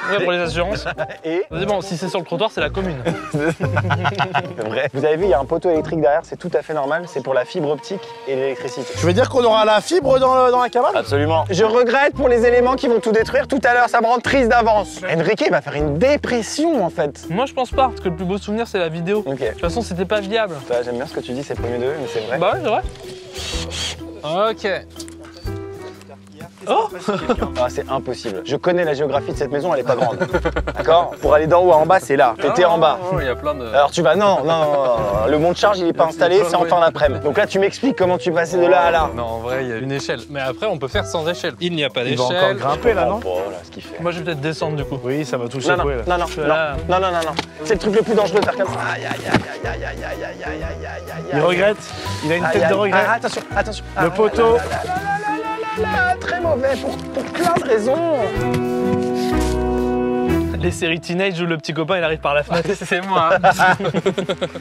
Speaker 3: Ouais, pour les assurances.
Speaker 1: Et
Speaker 3: Vas-y, bon, si c'est sur le trottoir, c'est la commune.
Speaker 1: c'est vrai. Vous avez vu, il y a un poteau électrique derrière, c'est tout à fait normal. C'est pour la fibre optique et l'électricité.
Speaker 4: Tu veux dire qu'on aura la fibre dans la cabane?
Speaker 1: Absolument. Je regrette pour les éléments qui vont tout détruire tout à l'heure, ça me rend triste d'avance. Enrique il va faire une dépression en fait.
Speaker 3: Moi, je pense pas, parce que le plus beau souvenir, c'est la vidéo.
Speaker 1: Ok.
Speaker 3: De toute façon, c'était pas viable.
Speaker 1: J'aime bien ce que tu dis, c'est premier degré, mais c'est vrai.
Speaker 3: Bah ouais, c'est vrai.
Speaker 5: Ok.
Speaker 3: Oh
Speaker 1: Ah, c'est impossible. Je connais la géographie de cette maison, elle est pas grande. D'accord? Pour aller d'en haut à en bas, c'est là. T'étais en bas.
Speaker 5: Oh, il y a plein de...
Speaker 1: Alors tu vas, non, le monte charge il est pas installé, c'est en fin d'après-midi. Donc là tu m'expliques comment tu passais de là à là.
Speaker 5: Non, en vrai, il y a une échelle. Mais après, on peut faire sans échelle. Il n'y a pas
Speaker 4: Il va encore
Speaker 5: d'échelle.
Speaker 4: grimper là, non?
Speaker 1: Oh là, ce qu'il fait.
Speaker 3: Moi, je vais peut-être descendre du coup.
Speaker 4: Oui, ça va tout
Speaker 1: Non, non,
Speaker 4: secouer là.
Speaker 1: non, non, non, non. C'est le truc le plus dangereux de faire comme ça. Aïe, aïe, aïe, aïe, aïe, aïe, aïe, aïe, aïe, aïe, aïe,
Speaker 4: Il regrette. Il a une
Speaker 1: aïe,
Speaker 4: tête
Speaker 1: aïe.
Speaker 4: de regret.
Speaker 1: Ah, attention, attention.
Speaker 4: Le poteau.
Speaker 1: Très mauvais pour plein de raisons.
Speaker 3: Les séries teenage où le petit copain il arrive par la fenêtre. C'est moi.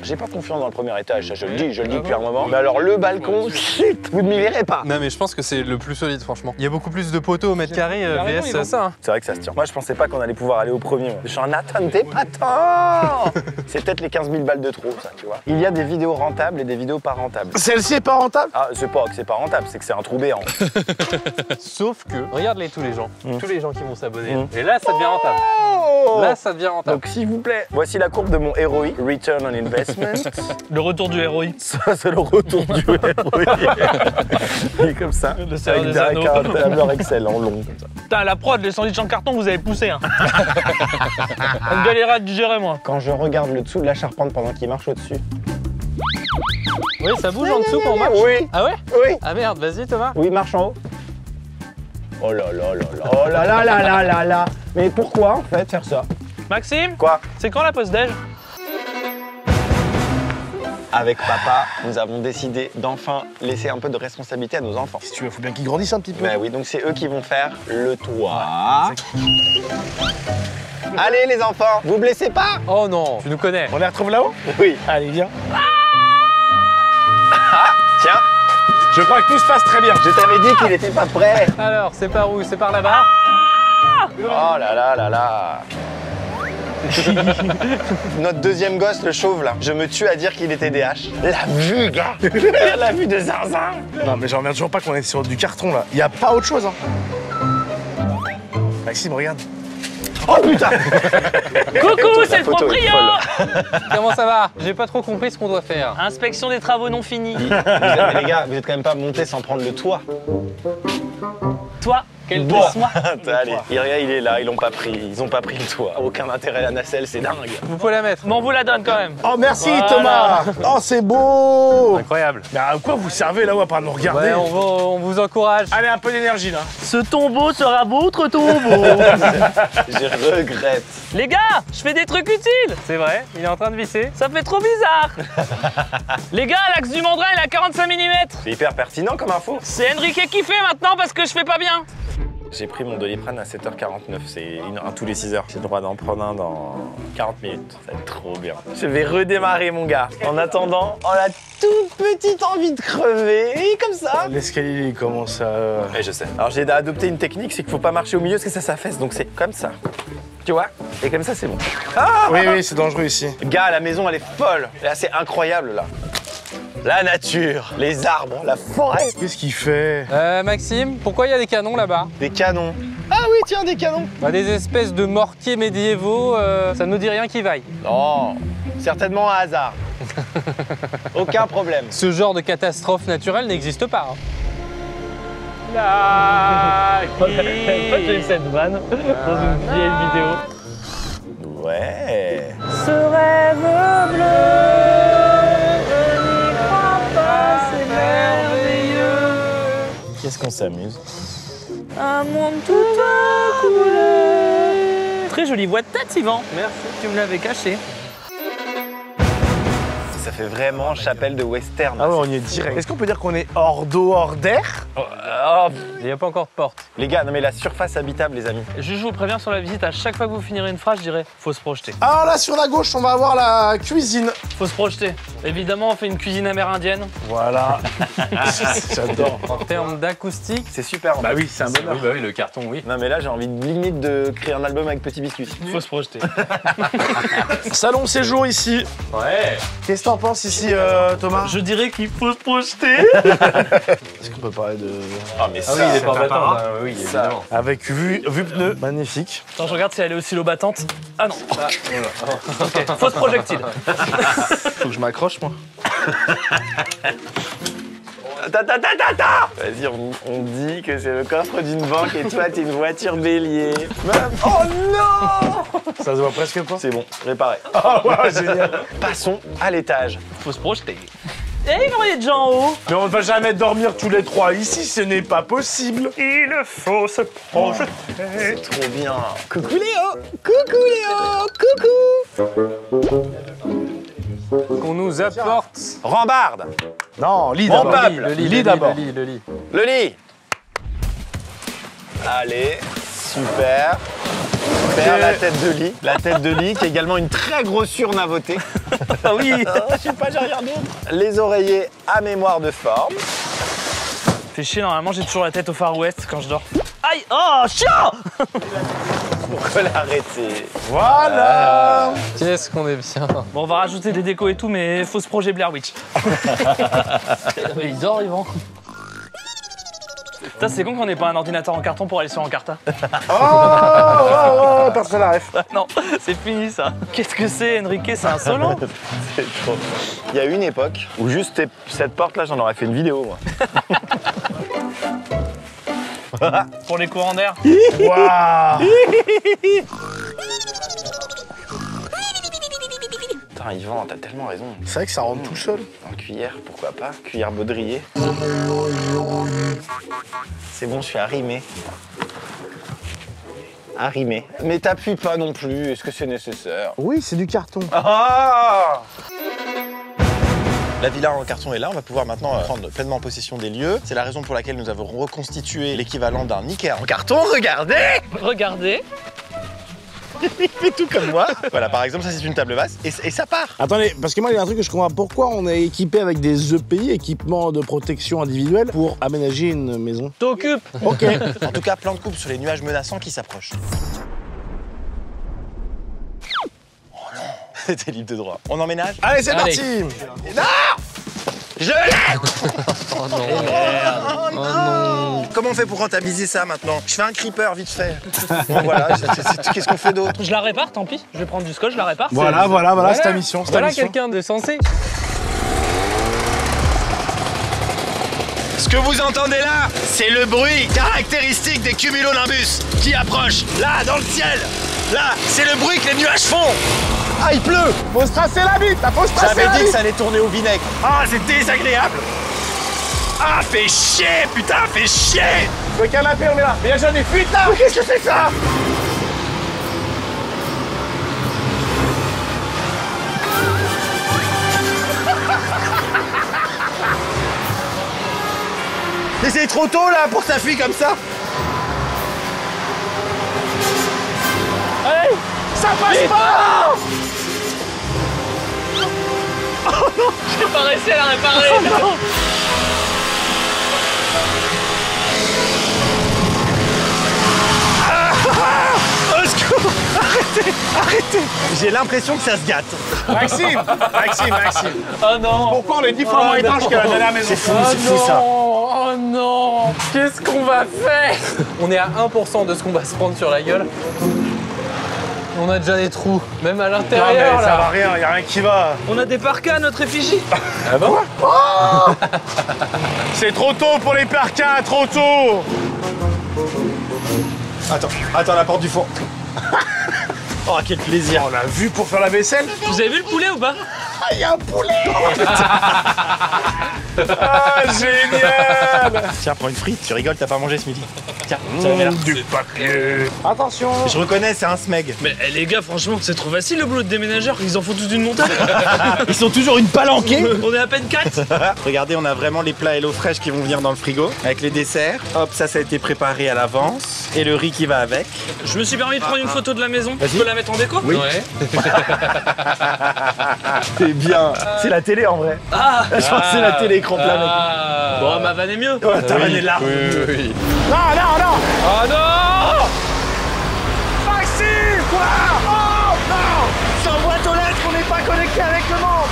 Speaker 1: J'ai pas confiance dans le premier étage, ça je le dis depuis un moment. Mais alors le balcon, chut, vous ne m'y verrez pas.
Speaker 5: Non, mais je pense que c'est le plus solide, franchement. Il y a beaucoup plus de poteaux au mètre carré VS ça. Hein.
Speaker 1: C'est vrai que ça se tient. Moi je pensais pas qu'on allait pouvoir aller au premier. Moi. Je suis un Nathan, t'es pas tant. C'est peut-être les 15 000 balles de trop, ça, tu vois. Il y a des vidéos rentables et des vidéos pas rentables.
Speaker 4: Celle-ci est pas rentable?
Speaker 1: Ah, c'est pas que c'est pas rentable, c'est que c'est un trou béant.
Speaker 5: Sauf que, regarde-les tous les gens. Tous les gens qui vont s'abonner. Et là, ça devient rentable.
Speaker 1: Oh.
Speaker 5: Là, ça devient rentable.
Speaker 1: Donc s'il vous plaît, voici la courbe de mon ROI, Return on Investment.
Speaker 3: Le retour du ROI.
Speaker 1: Ça, c'est le retour du ROI. Il est comme ça,
Speaker 3: Le Seigneur
Speaker 1: avec
Speaker 3: des Anneaux.
Speaker 1: un tableur Excel en long. Comme ça.
Speaker 3: Putain, la prod, les sandwichs en carton, vous avez poussé. Hein. On galérera à digérer, moi.
Speaker 1: Quand je regarde le dessous de la charpente pendant qu'il marche au-dessus.
Speaker 5: Oui, ça bouge en dessous quand on marche.
Speaker 1: Oui,
Speaker 5: Ah ouais?
Speaker 1: oui.
Speaker 5: Ah merde, vas-y Thomas.
Speaker 1: Oui, marche en haut. Oh là là là là, oh là là là là là là. Mais pourquoi en fait faire ça?
Speaker 3: Maxime,
Speaker 1: Quoi?
Speaker 3: c'est quand la pause déj?
Speaker 1: Avec papa, nous avons décidé d'enfin laisser un peu de responsabilité à nos enfants.
Speaker 4: Si tu veux, faut bien qu'ils grandissent un petit peu.
Speaker 1: Ben oui, donc c'est eux qui vont faire le toit. Allez les enfants, vous blessez pas?
Speaker 5: Oh non, tu nous connais.
Speaker 4: On les retrouve là-haut?
Speaker 1: Oui.
Speaker 4: Allez, viens.
Speaker 1: Tiens,
Speaker 4: Je crois que tout se passe très bien.
Speaker 1: je t'avais dit qu'il était pas prêt.
Speaker 5: Alors, c'est par où? C'est par là-bas?
Speaker 1: Oh là là là là. Notre deuxième gosse, le chauve là, je me tue à dire qu'il était DH. La vue, gars. La vue de zinzin.
Speaker 4: Non, mais j'en reviens toujours pas qu'on est sur du carton là. Y a pas autre chose, hein. Maxime, regarde.
Speaker 1: Oh putain.
Speaker 3: Coucou, c'est le
Speaker 1: photo est
Speaker 3: proprio.
Speaker 5: Comment ça va? J'ai pas trop compris ce qu'on doit faire.
Speaker 3: Inspection des travaux non finis.
Speaker 1: Mais les gars, vous êtes quand même pas montés sans prendre le toit.
Speaker 3: Toi, quel
Speaker 1: Bon.
Speaker 3: moi.
Speaker 1: Allez, il est là, ils l'ont pas pris, ils ont pas pris le toit. Aucun intérêt la nacelle, c'est dingue.
Speaker 5: Vous pouvez la mettre.
Speaker 3: Bon, on vous la donne quand même.
Speaker 4: Oh, merci
Speaker 3: Voilà.
Speaker 4: Thomas. Oh, c'est beau.
Speaker 5: Incroyable.
Speaker 4: Mais à quoi vous servez là-haut à part nous regarder?
Speaker 5: Ouais, on vous encourage.
Speaker 4: Allez, un peu d'énergie là.
Speaker 3: Ce tombeau sera votre tombeau.
Speaker 1: Je regrette.
Speaker 3: Les gars, je fais des trucs utiles.
Speaker 5: C'est vrai, il est en train de visser.
Speaker 3: Ça fait trop bizarre. Les gars, l'axe du mandrin, il a 45 mm.
Speaker 1: C'est hyper pertinent comme info.
Speaker 3: C'est Enrique qui fait maintenant parce que je fais pas bien.
Speaker 1: J'ai pris mon Doliprane à 7h49, c'est un tous les 6 heures. J'ai le droit d'en prendre un dans 40 minutes, ça va être trop bien. Je vais redémarrer mon gars. En attendant, on a toute petite envie de crever, et comme ça.
Speaker 4: L'escalier il commence à...
Speaker 1: Et je sais. Alors j'ai adopté une technique, c'est qu'il faut pas marcher au milieu parce que ça s'affaisse, donc c'est comme ça. Tu vois? Et comme ça c'est bon.
Speaker 4: Oui, oui, c'est dangereux ici.
Speaker 1: Gars, la maison elle est folle. Là c'est incroyable là. La nature, les arbres, la forêt.
Speaker 4: Qu'est-ce qu'il fait?
Speaker 5: Maxime, pourquoi il y a des canons là-bas?
Speaker 1: Des canons. Ah oui, tiens, des canons.
Speaker 5: Bah, des espèces de mortiers médiévaux, ça ne nous dit rien qui vaille.
Speaker 1: Non, certainement un hasard. Aucun problème.
Speaker 5: Ce genre de catastrophe naturelle n'existe pas. hein.
Speaker 3: J'ai eu cette vanne dans une vieille vidéo.
Speaker 1: Ouais.
Speaker 3: Ce rêve bleu, je n'y crois pas, c'est merveilleux.
Speaker 1: Qu'est-ce qu'on s'amuse?
Speaker 3: Un monde tout en couleur. Très jolie voix de tête, Yvan. Merci, tu me l'avais caché.
Speaker 1: Ça fait vraiment chapelle de western.
Speaker 4: Ah ouais, on y est direct. Est-ce qu'on peut dire qu'on est hors d'eau, hors d'air?
Speaker 1: Oh,
Speaker 5: Il n'y a pas encore de porte.
Speaker 1: les gars, non mais la surface habitable, les amis.
Speaker 3: Je vous préviens sur la visite, à chaque fois que vous finirez une phrase, je dirais faut se projeter.
Speaker 4: Alors là, sur la gauche, on va avoir la cuisine.
Speaker 3: Faut se projeter. Évidemment, on fait une cuisine amérindienne.
Speaker 4: Voilà. J'adore.
Speaker 5: En termes d'acoustique,
Speaker 1: C'est super.
Speaker 4: Bah oui, c'est un bonheur.
Speaker 5: oui, le carton, oui.
Speaker 1: Non mais là, j'ai envie limite de créer un album avec Petit Biscuit.
Speaker 3: Faut se projeter.
Speaker 4: Salon séjour ici.
Speaker 5: Ouais.
Speaker 4: Qu'est-ce que t'en penses ici, Thomas?
Speaker 3: Je dirais qu'il faut se projeter.
Speaker 4: Est-ce qu'on peut parler de...
Speaker 1: Ah mais
Speaker 5: Ah oui, il est pas battant. Oui, évidemment.
Speaker 4: Avec vue pneu, magnifique.
Speaker 3: Attends, je regarde si elle est aussi l'eau battante. Ah non. Ok, fausse projectile.
Speaker 4: Faut que je m'accroche, moi.
Speaker 1: Vas-y, on dit que c'est le coffre d'une banque et toi, t'es une voiture bélier. Oh non!
Speaker 4: Ça se voit presque pas.
Speaker 1: C'est bon, réparé.
Speaker 4: Oh, ouais, génial.
Speaker 1: Passons à l'étage.
Speaker 3: Faut se projeter. Eh, comment il est déjà en haut?
Speaker 4: Mais on ne va jamais dormir tous les trois ici, ce n'est pas possible.
Speaker 3: Il faut se projeter.
Speaker 1: C'est trop bien. Coucou Léo! Coucou Léo! Coucou!
Speaker 5: Qu'on nous apporte.
Speaker 1: Rambarde!
Speaker 4: Non, lit
Speaker 1: Mon
Speaker 4: d'abord.
Speaker 1: peuple.
Speaker 5: Le lit,
Speaker 4: Lit d'abord.
Speaker 5: le lit.
Speaker 1: Le lit! Allez, super. Super, la tête de lit. La tête de lit qui est également une très grosse surnavotée.
Speaker 3: Ah oui.
Speaker 1: Je sais pas, j'ai rien d'autre. Les oreillers à mémoire de forme.
Speaker 3: Fais chier, normalement j'ai toujours la tête au Far West quand je dors. Aïe! Oh, chiant!
Speaker 1: Pourquoi l'arrêter?
Speaker 4: Voilà.
Speaker 5: Qu'est-ce qu'on est bien.
Speaker 3: Bon, on va rajouter des décos et tout, mais faut se projeter Blair Witch. Il dort, Yvan. Ça, c'est con qu'on n'ait pas un ordinateur en carton pour aller sur Encarta.
Speaker 4: Oh, personne la ref.
Speaker 3: Non, c'est fini ça. Qu'est-ce que c'est, Enrique? C'est insolent.
Speaker 1: C'est trop. Il y a une époque où juste cette porte-là, j'en aurais fait une vidéo, moi.
Speaker 3: Pour les courants d'air.
Speaker 4: Waouh.
Speaker 1: Putain, Yvan, t'as tellement raison.
Speaker 4: C'est vrai que ça rentre tout seul.
Speaker 1: En cuillère, pourquoi pas? Cuillère baudrier. C'est bon, je suis arrimé. Arrimé. Mais t'appuies pas non plus, est-ce que c'est nécessaire?
Speaker 4: Oui, c'est du carton.
Speaker 1: Ah! La villa en carton est là, on va pouvoir maintenant prendre pleinement possession des lieux. C'est la raison pour laquelle nous avons reconstitué l'équivalent d'un Ikea en carton, regardez!
Speaker 3: Regardez.
Speaker 1: Il fait tout comme moi. Voilà, par exemple, ça c'est une table basse et ça part.
Speaker 4: Attendez, parce que moi il y a un truc que je comprends pas. Pourquoi on est équipé avec des EPI, équipements de protection individuelle, pour aménager une maison?
Speaker 3: T'occupes.
Speaker 4: Ok.
Speaker 1: En tout cas, plan de coupe sur les nuages menaçants qui s'approchent. Oh non! C'était libre de droit. On emménage?
Speaker 4: Allez, c'est
Speaker 3: Allez.
Speaker 4: parti.
Speaker 1: Non! Je l'ai!
Speaker 5: Oh non.
Speaker 1: Oh non! Comment on fait pour rentabiliser ça maintenant? Je fais un creeper vite fait. Bon, voilà, qu'est-ce qu'on fait d'autre?
Speaker 3: Je la répare, tant pis. Je vais prendre du scotch, je la répare.
Speaker 4: Voilà, c'est ta mission.
Speaker 5: Voilà quelqu'un de sensé.
Speaker 1: Ce que vous entendez là, c'est le bruit caractéristique des cumulonimbus qui approchent. Là, dans le ciel. Là, c'est le bruit que les nuages font. Ah, il pleut.
Speaker 4: Faut se tracer la bite, faut se tracer
Speaker 1: J'avais
Speaker 4: la
Speaker 1: dit que
Speaker 4: bite.
Speaker 1: ça allait tourner au vinaigre. Ah, c'est désagréable. Ah, fais chier, putain, fais chier.
Speaker 4: Le canapé, on est là. Mais y'a déjà des fuites là. Mais qu'est-ce que c'est que ça?
Speaker 1: Mais c'est trop tôt là pour que ça fuit comme ça.
Speaker 3: Allez.
Speaker 1: Ça passe pas.
Speaker 3: J'ai pas réussi à la réparer.
Speaker 1: Oh non. Au secours. Arrêtez. J'ai l'impression que ça se gâte.
Speaker 4: Maxime.
Speaker 3: Oh non.
Speaker 4: Pourquoi on est 10 fois moins étanche que la dernière maison?
Speaker 1: C'est fou ça.
Speaker 5: Oh non. Qu'est-ce qu'on va faire? On est à 1% de ce qu'on va se prendre sur la gueule. On a déjà des trous, même à
Speaker 4: Non
Speaker 5: l'intérieur
Speaker 4: mais ça
Speaker 5: là.
Speaker 4: va rien, y'a rien qui va.
Speaker 3: On a des parkas à notre effigie.
Speaker 5: Ah bon?
Speaker 4: C'est trop tôt pour les parkas, trop tôt.
Speaker 1: Attends, la porte du four. Oh, quel plaisir.
Speaker 4: On a vu pour faire la vaisselle.
Speaker 3: Vous avez vu le poulet ou pas?
Speaker 4: Il y a un poulet. Ah, génial.
Speaker 1: Tiens, prends une frite. Tu rigoles, t'as pas mangé ce midi. Tiens, mets là.
Speaker 4: Du papier. Attention.
Speaker 1: Je reconnais, c'est un smeg.
Speaker 3: Mais les gars, franchement, c'est trop facile le boulot de déménageur. Ils en font toute une montagne.
Speaker 1: Ils sont toujours une palanquée.
Speaker 3: On est à peine 4.
Speaker 1: Regardez, on a vraiment les plats Hello Fresh qui vont venir dans le frigo. Avec les desserts. Hop, ça a été préparé à l'avance. Et le riz qui va avec.
Speaker 3: Je me suis permis de prendre une photo de la maison. Je peux la mettre en déco?
Speaker 1: Oui.
Speaker 5: Ouais.
Speaker 1: C'est bien. C'est la télé en vrai.
Speaker 3: Ah.
Speaker 1: Je pense que c'est la télé écran plat, mec.
Speaker 5: Ah.
Speaker 3: Bon, ma vanne est mieux.
Speaker 1: Oh, ta vanne est là.
Speaker 5: Oui.
Speaker 4: Non.
Speaker 5: Oh non.
Speaker 4: Maxime, quoi? Oh non. Sans boîte aux lettres, on n'est pas connecté avec le monde.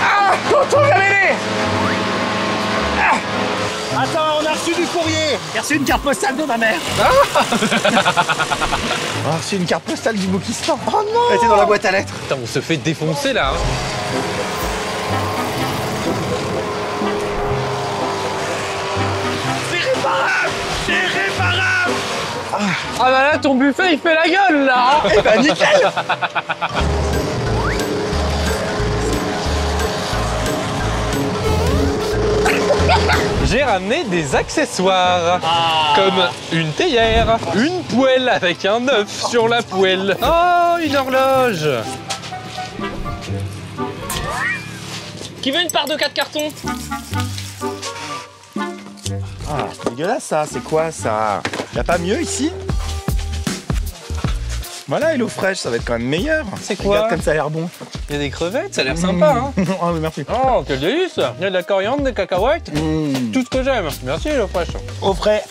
Speaker 4: Ah, contour révélé. Attends, on a reçu du courrier. J'ai reçu une carte postale de ma mère.
Speaker 1: Oh, c'est une carte postale du Boukistan. Oh non. Elle était dans la boîte à lettres.
Speaker 5: Putain, on se fait défoncer là. Hein.
Speaker 1: C'est réparable.
Speaker 5: Ah bah là, ton buffet, il fait la gueule là.
Speaker 1: Eh ben nickel.
Speaker 5: J'ai ramené des accessoires. Comme une théière, une poêle avec un œuf sur la poêle. Oh, une horloge.
Speaker 3: Qui veut une part de 4 cartons?
Speaker 1: Ah, c'est dégueulasse ça. C'est quoi ça? Y'a pas mieux ici? Voilà, Hello Fresh, ça va être quand même meilleur.
Speaker 5: C'est quoi?
Speaker 1: Regarde comme ça a l'air bon.
Speaker 5: Il y a des crevettes, ça a l'air sympa hein.
Speaker 1: Oh oui, merci.
Speaker 5: Oh, quel délice. Il y a de la coriandre, des cacahuètes. Tout ce que j'aime. Merci, Hello Fresh.
Speaker 1: Au frais.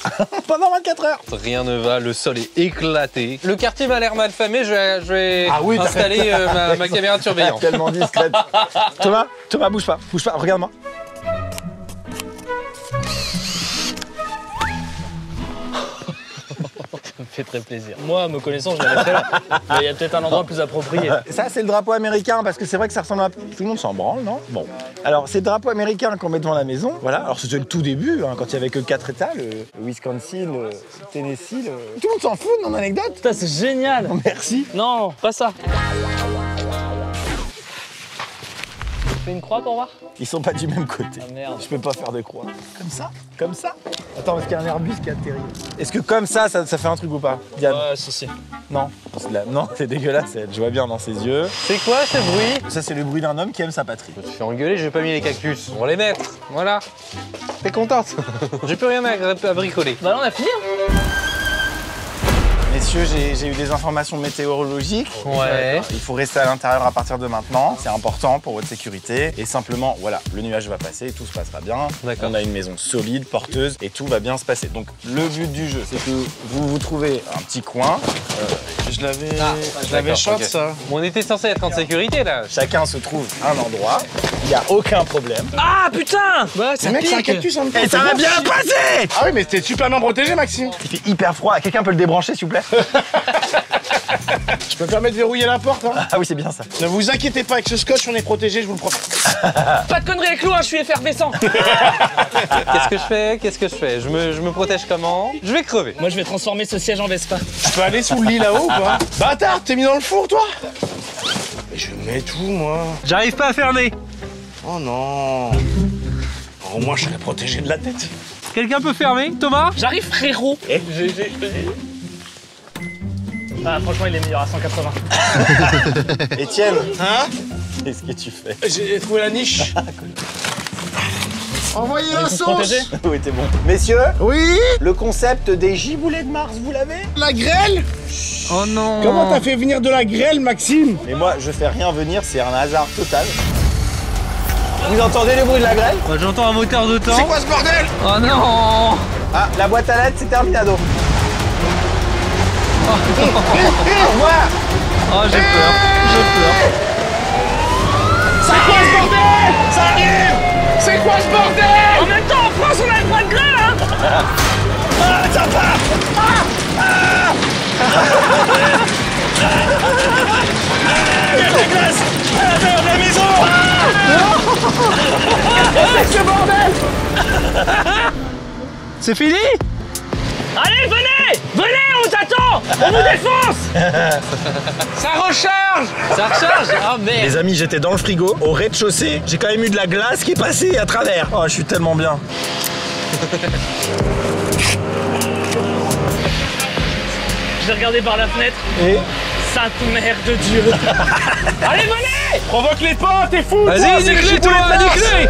Speaker 1: Pendant 24 heures.
Speaker 5: Rien ne va, le sol est éclaté. Le quartier m'a l'air mal famé, je vais
Speaker 1: Ah oui,
Speaker 5: installer ma caméra de surveillance.
Speaker 1: Tellement discrète. Thomas, bouge pas, regarde-moi.
Speaker 3: me fait très plaisir. Moi, me connaissant, je la mettrais là. Mais il y a peut-être un endroit plus approprié.
Speaker 1: Ça, c'est le drapeau américain, parce que c'est vrai que ça ressemble à... Tout le monde s'en branle, non? Bon. Alors, c'est le drapeau américain qu'on met devant la maison. Voilà. Alors, c'était le tout début, hein, quand il y avait que 4 États, le Wisconsin, le Tennessee, Tout le monde s'en fout de mon anecdote.
Speaker 3: Putain, c'est génial.
Speaker 1: Merci.
Speaker 3: Non, pas ça. Fais une croix pour voir.
Speaker 1: Ils sont pas du même côté.
Speaker 3: Ah merde.
Speaker 1: Je peux pas faire de croix. Comme ça? Comme ça? Attends, parce qu'il y a un arbuste qui atterrit. Est-ce que comme ça fait un truc ou pas, Diane?
Speaker 3: Ouais, si.
Speaker 1: Non. Non, c'est dégueulasse. Je vois bien dans ses yeux.
Speaker 3: C'est quoi ce bruit?
Speaker 1: Ça, c'est le bruit d'un homme qui aime sa patrie.
Speaker 5: Je me suis engueulé, j'ai pas mis les cactus. On va les mettre, voilà. T'es contente? J'ai plus rien à bricoler.
Speaker 3: Bah là, on a fini.
Speaker 1: Messieurs, j'ai eu des informations météorologiques.
Speaker 5: Ouais.
Speaker 1: Il faut rester à l'intérieur à partir de maintenant. C'est important pour votre sécurité. Et simplement, voilà, le nuage va passer, tout se passera bien.
Speaker 5: D'accord.
Speaker 1: On a une maison solide, porteuse, et tout va bien se passer. Donc, le but du jeu, c'est que vous trouvez un petit coin.
Speaker 4: Je l'avais
Speaker 5: d'accord,
Speaker 4: shot,
Speaker 5: ok.
Speaker 4: ça.
Speaker 5: On était censé être en sécurité là.
Speaker 1: Chacun se trouve un endroit. Il n'y a aucun problème.
Speaker 3: Ah putain. Bah, ça
Speaker 4: Mec, c'est un
Speaker 3: pique.
Speaker 4: cactus en même temps.
Speaker 1: Et ça va bien passer!
Speaker 4: Ah oui, mais t'es super bien protégé, Maxime.
Speaker 1: Il fait hyper froid. Quelqu'un peut le débrancher, s'il vous plaît?
Speaker 4: Je peux me permettre de verrouiller la porte, hein.
Speaker 1: Ah oui, c'est bien ça.
Speaker 4: Ne vous inquiétez pas, avec ce scotch, on est protégé, je vous le promets.
Speaker 3: Pas de conneries avec l'eau, hein, je suis effervescent.
Speaker 5: Qu'est-ce que je fais? Qu'est-ce que je fais? Je me protège comment? Je vais crever.
Speaker 3: Moi, je vais transformer ce siège en Vespa.
Speaker 4: Tu peux aller sous le lit là-haut ou pas? Bâtard, t'es mis dans le four, toi? Mais je mets tout, moi.
Speaker 3: J'arrive pas à fermer.
Speaker 4: Oh non. Au moins, je serais protégé de la tête.
Speaker 5: Quelqu'un peut fermer? Thomas?
Speaker 3: J'arrive, frérot. Ah, franchement, il est meilleur à 180.
Speaker 1: Étienne,
Speaker 4: Hein?
Speaker 1: qu'est-ce que tu fais?
Speaker 4: J'ai trouvé la niche. Envoyez la sauce.
Speaker 1: Oui, t'es bon. Messieurs,
Speaker 4: Oui.
Speaker 1: le concept des giboulets de Mars, vous l'avez?
Speaker 4: La grêle.
Speaker 5: Oh non.
Speaker 4: Comment t'as fait venir de la grêle, Maxime?
Speaker 1: Et moi, je fais rien venir, c'est un hasard total. Vous entendez le bruit de la grêle?
Speaker 3: J'entends un moteur de temps.
Speaker 4: C'est quoi ce bordel?
Speaker 3: Oh non.
Speaker 1: Ah, la boîte à lettres, c'est Terminado. Au revoir.
Speaker 3: Oh, j'ai peur.
Speaker 4: C'est quoi ce bordel? Ça arrive. C'est quoi ce bordel?
Speaker 3: En même temps, en France, on a le droit de grêle, hein.
Speaker 1: Ah, ça part. Il y a de la glace à l'intérieur de la maison. Qu'est-ce que ce bordel?
Speaker 5: C'est fini?
Speaker 3: Allez, venez, on t'attend. On vous défonce.
Speaker 4: Ça recharge.
Speaker 3: Ça recharge. Oh merde.
Speaker 1: Les amis, j'étais dans le frigo, au rez-de-chaussée. J'ai quand même eu de la glace qui est passée à travers. Oh, je suis tellement bien.
Speaker 3: Je l'ai regardé par la fenêtre.
Speaker 1: Et
Speaker 3: Sainte mère de Dieu. Allez, venez.
Speaker 4: Provoque les pas, t'es fou.
Speaker 5: Vas-y, nique-les toi, nique-les.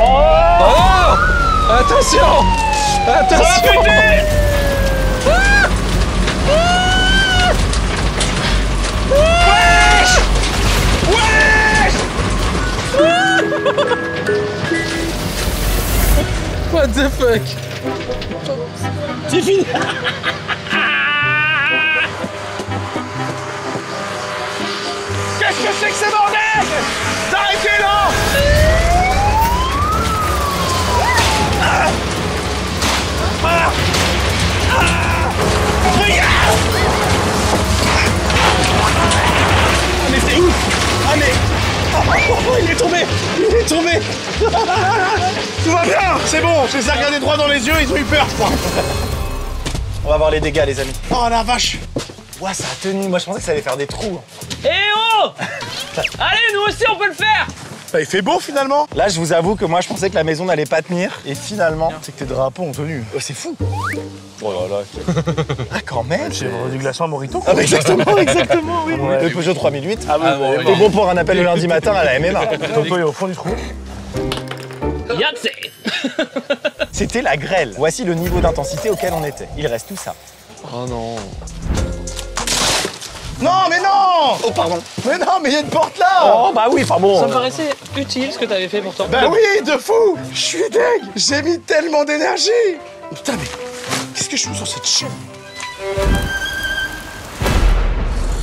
Speaker 5: Oh. Attention. Attention. What the fuck?
Speaker 1: c'est fini.
Speaker 4: Qu'est-ce que c'est que ces bordels? Arrêtez là.
Speaker 1: Mais c'est ouf. Ah mais... Oh, il est tombé. Il est tombé.
Speaker 4: Tout va bien. C'est bon. Je les ai regardés droit dans les yeux. Ils ont eu peur, je crois.
Speaker 1: On va voir les dégâts, les amis.
Speaker 4: Oh la vache.
Speaker 1: Ouah, ça a tenu. Moi, je pensais que ça allait faire des trous.
Speaker 3: Eh oh. Allez, nous aussi, on peut le faire.
Speaker 4: Bah, il fait beau finalement.
Speaker 1: Là, je vous avoue que moi, je pensais que la maison n'allait pas tenir. Et finalement...
Speaker 4: C'est que tes drapeaux ont tenu.
Speaker 1: Oh, c'est fou. Oh là là. Ah, quand même.
Speaker 4: J'ai du glaçon à Morito.
Speaker 1: Ah bah exactement, exactement, oui. Le Peugeot 3008. Ah bon, t'es bon pour un appel le lundi matin à la MMA.
Speaker 4: Toto est au fond du trou.
Speaker 3: Yatsé.
Speaker 1: C'était la grêle. Voici le niveau d'intensité auquel on était. Il reste tout ça.
Speaker 5: Oh non.
Speaker 4: Non, mais non.
Speaker 1: Oh, pardon.
Speaker 4: Mais non, mais il y a une porte là.
Speaker 1: Oh, bah oui, enfin bon.
Speaker 3: Ça me paraissait utile ce que t'avais fait pourtant.
Speaker 4: Bah oui, de fou. Je suis deg. J'ai mis tellement d'énergie. Putain, mais qu'est-ce que je fous sur cette chaîne?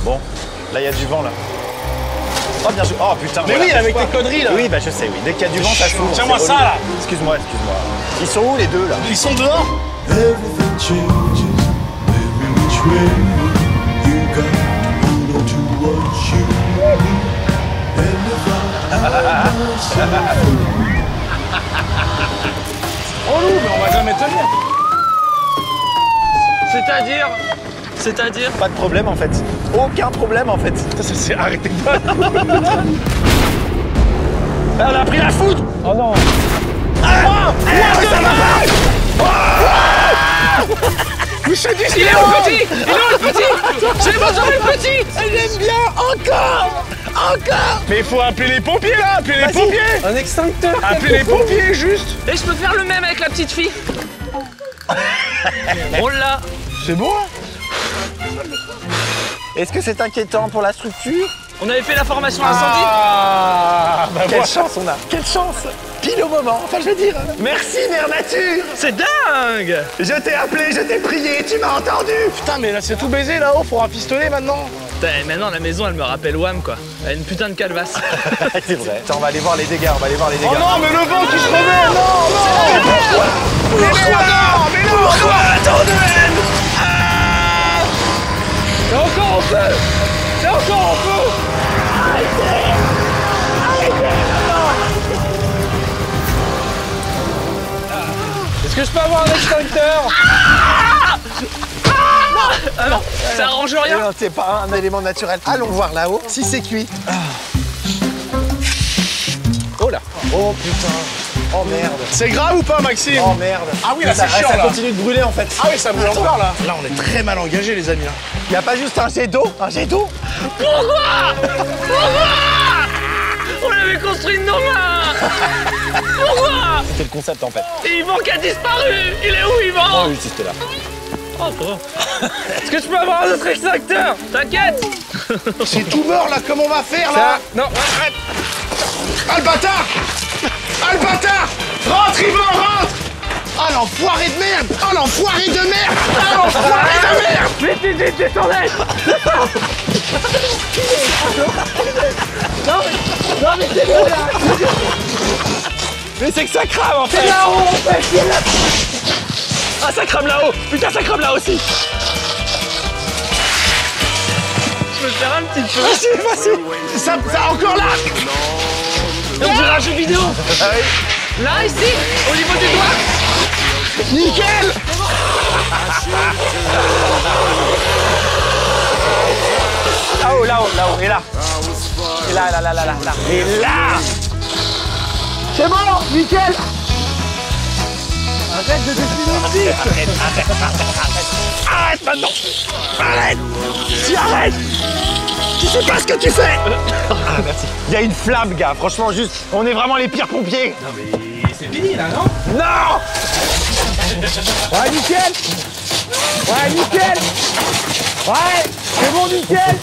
Speaker 1: Bon, là, il y a du vent, là. Oh, bien joué. Oh, putain.
Speaker 4: Mais
Speaker 1: voilà,
Speaker 4: oui, avec
Speaker 1: quoi.
Speaker 4: tes conneries là.
Speaker 1: Oui, bah je sais, oui. Dès qu'il y a du vent, ça s'ouvre.
Speaker 4: Tiens-moi
Speaker 1: c'est
Speaker 4: ça,
Speaker 1: relou.
Speaker 4: là.
Speaker 1: Excuse-moi, excuse-moi. Ils sont où, les deux, là?
Speaker 4: Ils sont dehors.
Speaker 7: Everything changes, every which
Speaker 4: Oh nous, mais on va jamais tenir.
Speaker 3: C'est-à-dire
Speaker 1: Pas de problème en fait. Aucun problème en fait.
Speaker 4: Ça c'est arrêtez pas. On a pris la foudre.
Speaker 3: Oh non.
Speaker 4: Vous savez
Speaker 3: Il est où le petit? Il est où le petit? J'ai besoin le petit.
Speaker 1: J'aime bien. Encore.
Speaker 4: Mais il faut appeler les pompiers là, appeler les pompiers.
Speaker 5: Un extincteur.
Speaker 4: Appelez les pompiers juste.
Speaker 3: Et je peux faire le même avec la petite fille. On l'a.
Speaker 4: C'est bon hein.
Speaker 1: Est-ce que c'est inquiétant pour la structure?
Speaker 3: On avait fait la formation incendie.
Speaker 4: Ah, bah
Speaker 1: Quelle
Speaker 4: voilà.
Speaker 1: chance on a. Quelle chance. Pile au moment. Enfin je veux dire. Merci Mère Nature.
Speaker 3: C'est dingue.
Speaker 1: Je t'ai appelé, je t'ai prié, tu m'as entendu.
Speaker 4: Putain mais là c'est tout baisé là-haut, faut rafistoler maintenant.
Speaker 3: Putain, maintenant la maison elle me rappelle Wham quoi. Elle a une putain de calvasse.
Speaker 1: C'est vrai. Tiens, on va aller voir les dégâts, on va aller voir les dégâts.
Speaker 4: Oh non mais le vent qui se remet. Non non. Pourquoi? Mais non.
Speaker 3: C'est encore en feu. C'est encore en feu.
Speaker 5: Est-ce que je peux avoir un extincteur?
Speaker 3: Ah non, ça arrange rien.
Speaker 1: Non, c'est pas un élément naturel. Allons voir là-haut si c'est cuit.
Speaker 5: Oh là.
Speaker 1: Oh putain. Oh merde.
Speaker 4: C'est grave ou pas Maxime?
Speaker 1: Oh merde.
Speaker 4: Ah oui là c'est chiant
Speaker 1: ça
Speaker 4: là.
Speaker 1: continue de brûler en fait.
Speaker 4: Ah oui ça brûle encore là. Là on est très mal engagés les amis.
Speaker 1: Y a pas juste un jet d'eau? Un jet d'eau?
Speaker 3: Pourquoi? On l'avait construit de nos mains. Pourquoi?
Speaker 1: C'était le concept en fait.
Speaker 3: Et Yvan qui a disparu. Il est où Yvan?
Speaker 1: Oh oui, c'était là.
Speaker 3: Oh, bon. Est-ce que je peux avoir un autre extincteur? T'inquiète.
Speaker 4: C'est tout mort là, comment on va faire là?
Speaker 5: Non.
Speaker 4: Arrête. Ah le bâtard! Ah le bâtard! Rentre Yvan, rentre! Ah l'enfoiré de merde! Ah l'enfoiré de merde! Ah l'enfoiré de merde!
Speaker 3: Vite, descendez.
Speaker 1: Mais c'est que ça crame en fait.
Speaker 3: Là-haut, en fait. Ah, ça crame là-haut. Putain, ça crame là aussi. Je peux faire un petit peu.
Speaker 4: Vas-y! Ça encore là!
Speaker 3: On dirait un jeu vidéo. Là, ici, au niveau du doigt.
Speaker 4: Nickel!
Speaker 1: Là-haut, là-haut, et là. Et là. Et là.
Speaker 4: C'est bon! Nickel!
Speaker 1: Arrête de défiler. Arrête maintenant. Arrête. Tu arrêtes. Tu sais pas ce que tu fais. Ah, merci. Il y a une flamme, gars. Franchement, juste, on est vraiment les pires pompiers.
Speaker 5: Non mais c'est fini là, non?
Speaker 1: Non.
Speaker 4: Ouais, nickel! Ouais, nickel! Ouais, c'est bon, nickel!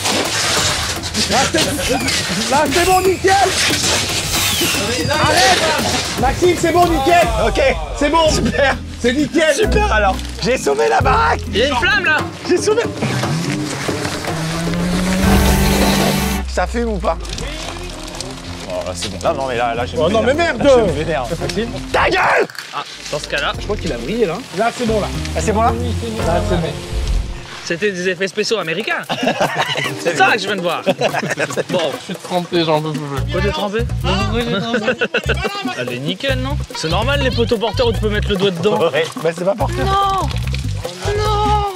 Speaker 4: Là, c'est bon, nickel! Arrête! Maxime, c'est bon, nickel!
Speaker 1: Ok.
Speaker 4: C'est bon!
Speaker 1: Super.
Speaker 4: C'est nickel!
Speaker 1: Super alors. J'ai sauvé la baraque.
Speaker 3: Il y a une flamme là.
Speaker 1: J'ai sauvé. Ça fume ou pas? Oh là c'est bon. Là non mais là j'ai.
Speaker 4: Oh non, mais merde!
Speaker 1: Je me vénère. Ta gueule!
Speaker 3: Ah, dans ce cas-là,
Speaker 4: Je crois qu'il a brillé, là. Là, c'est bon, là.
Speaker 1: Ah, c'est bon là?
Speaker 4: Là, c'est bon.
Speaker 3: c'était des effets spéciaux américains. C'est ça que je viens de voir. Bon,
Speaker 5: Je suis trempé, j'en peux plus.
Speaker 3: quoi t'es trempé? Elle est nickel, non? C'est normal les poteaux porteurs où tu peux mettre le doigt dedans.
Speaker 1: Ouais. Bah c'est pas porteur.
Speaker 3: Non.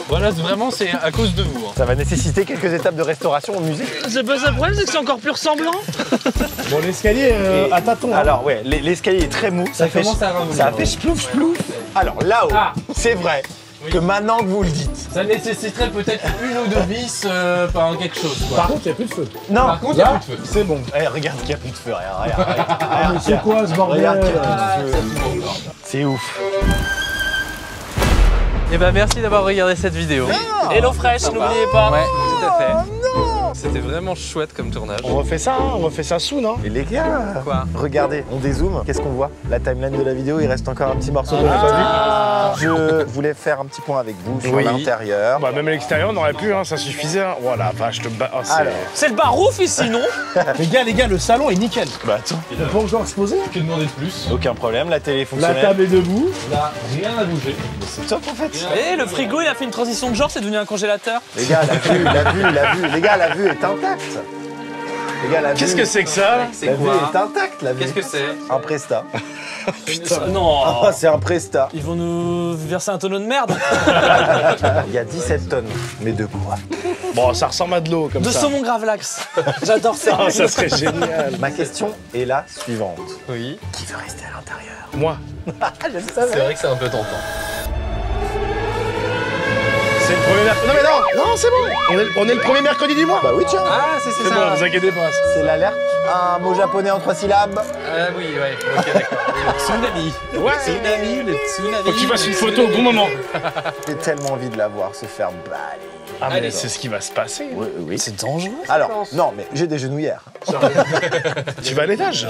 Speaker 5: Voilà, vraiment, c'est à cause de vous. Hein.
Speaker 1: Ça va nécessiter quelques étapes de restauration au musée.
Speaker 3: C'est pas ça le problème, c'est que c'est encore plus ressemblant.
Speaker 4: Bon, l'escalier à tâtons. Hein.
Speaker 1: Alors ouais, l'escalier est très mou. Ça fait
Speaker 5: commence à ramollir.
Speaker 1: ça a fait splouf splouf. Alors là-haut,
Speaker 5: Ah.
Speaker 1: c'est vrai que maintenant que vous le dites.
Speaker 5: Ça nécessiterait peut-être une ou deux vis par quelque chose. Quoi.
Speaker 4: Par contre, il n'y a plus de feu.
Speaker 1: Non.
Speaker 5: Par contre, il n'y a
Speaker 4: Là,
Speaker 5: plus de feu.
Speaker 4: c'est bon.
Speaker 1: Eh, regarde qu'il n'y a plus de feu, regarde.
Speaker 4: Mais c'est quoi ce bordel?
Speaker 1: Regarde qu'il y a plus de feu. C'est ouf.
Speaker 2: Et bah merci d'avoir regardé cette vidéo.
Speaker 3: Hello Fresh, n'oubliez pas.
Speaker 2: Ouais, tout à fait.
Speaker 5: c'était vraiment chouette comme tournage.
Speaker 4: On refait ça, hein, on refait ça sous, non?
Speaker 1: Et les gars,
Speaker 5: Quoi?
Speaker 1: regardez, on dézoome, qu'est-ce qu'on voit? La timeline de la vidéo, il reste encore un petit morceau qu'on n'a pas vu. Je voulais faire un petit point avec vous sur
Speaker 4: Oui.
Speaker 1: l'intérieur.
Speaker 4: Bah même à l'extérieur, on aurait pu, hein, ça suffisait. Hein. Voilà, enfin, je te bats. Oh,
Speaker 1: Alors.
Speaker 3: C'est le barouf ici, non?
Speaker 4: les gars, le salon est nickel.
Speaker 1: Bah attends,
Speaker 4: On peut encore se poser.
Speaker 5: Que demander de plus?
Speaker 1: aucun problème, la télé est fonctionnelle.
Speaker 4: est debout.
Speaker 5: Là, rien à bouger.
Speaker 1: C'est top en fait.
Speaker 3: Eh, le frigo, il a fait une transition de genre, c'est devenu un congélateur.
Speaker 1: Les gars, la vue, les gars, la vue est intacte. Les gars, la vue.
Speaker 4: Qu'est-ce que c'est que ça?
Speaker 1: La vue est intacte, la vue.
Speaker 5: Qu'est-ce que c'est?
Speaker 1: Un Presta.
Speaker 3: Non.
Speaker 1: Ah, c'est un Presta.
Speaker 3: Ils vont nous verser un tonneau de merde.
Speaker 1: Il y a 17 tonnes. Mais de quoi?
Speaker 4: Bon, ça ressemble à de l'eau comme
Speaker 3: De
Speaker 4: ça.
Speaker 3: saumon gravlax. J'adore ça.
Speaker 4: Ah, ça serait génial.
Speaker 1: Ma question est la suivante.
Speaker 5: Oui.
Speaker 1: Qui veut rester à l'intérieur?
Speaker 4: Moi,
Speaker 5: C'est vrai que c'est un peu tentant.
Speaker 4: c'est le premier mercredi. Non mais non, c'est bon. On est le premier mercredi du mois.
Speaker 1: Bah oui, tiens.
Speaker 5: Ah, c'est
Speaker 4: C'est bon, vous inquiétez pas.
Speaker 1: C'est l'alerte. Un mot japonais en 3 syllabes.
Speaker 5: Ah oui, ouais, ok, d'accord. Le tsunami.
Speaker 4: Ouais.
Speaker 5: Tsunami, le tsunami.
Speaker 4: Faut que tu fasses une photo au bon moment.
Speaker 1: J'ai tellement envie de la voir se faire balayer.
Speaker 4: Ah mais
Speaker 5: Allez.
Speaker 4: c'est ce qui va se passer.
Speaker 1: Oui.
Speaker 3: C'est dangereux.
Speaker 1: Alors, non, mais j'ai des genouillères.
Speaker 4: Tu vas à l'étage,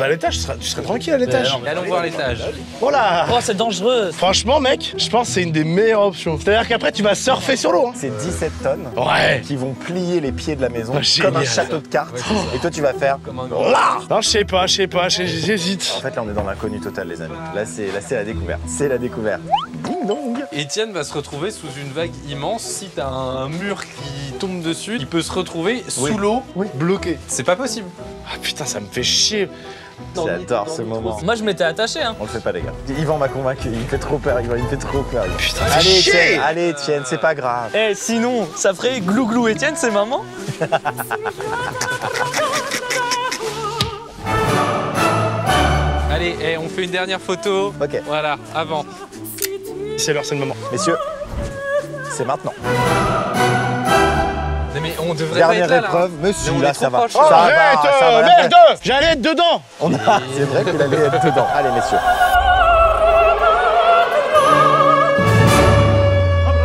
Speaker 4: tu serais tranquille à l'étage.
Speaker 5: Allons voir l'étage.
Speaker 4: Voilà.
Speaker 3: Oh, c'est dangereux.
Speaker 4: Franchement, mec, je pense que c'est une des meilleures options. C'est-à-dire qu'après, tu vas surfer sur l'eau. Hein.
Speaker 1: C'est 17 tonnes
Speaker 4: Ouais.
Speaker 1: qui vont plier les pieds de la maison
Speaker 4: Ah, génial.
Speaker 1: comme un château de cartes. Et toi, tu vas faire.
Speaker 5: Comme un
Speaker 4: Non, je sais pas, j'hésite.
Speaker 1: En fait, là, on est dans l'inconnu total, les amis. Là, c'est la découverte. C'est la découverte. Ding dong.
Speaker 5: Étienne va se retrouver sous une vague immense. Si t'as un mur qui tombe dessus, il peut se retrouver sous l'eau, bloqué. C'est pas possible.
Speaker 4: Ah putain, ça me fait chier.
Speaker 1: J'adore ce moment.
Speaker 3: Moi, je m'étais attaché, hein.
Speaker 1: On le fait pas, les gars. Yvan m'a convaincu. Il me fait trop peur, Yvan. Il me fait trop peur. Yvan.
Speaker 4: Putain,
Speaker 1: Allez, Étienne, c'est pas grave.
Speaker 3: Eh, sinon, ça ferait glou-glou Étienne, c'est maman.
Speaker 5: Allez, on fait une dernière photo.
Speaker 1: Ok.
Speaker 5: Voilà, avant.
Speaker 4: C'est l'heure, c'est le moment.
Speaker 1: Messieurs, c'est maintenant.
Speaker 5: Mais on devrait
Speaker 1: Dernière
Speaker 5: pas être là,
Speaker 1: épreuve,
Speaker 5: là.
Speaker 1: monsieur,
Speaker 5: Mais on
Speaker 1: là,
Speaker 5: est
Speaker 1: ça
Speaker 5: trop
Speaker 1: va.
Speaker 5: proche,
Speaker 1: Ça
Speaker 5: là.
Speaker 1: va,
Speaker 4: Arrête,
Speaker 1: ça va.
Speaker 4: merde. J'allais être dedans.
Speaker 1: C'est vrai qu'il allait être dedans. Allez, messieurs.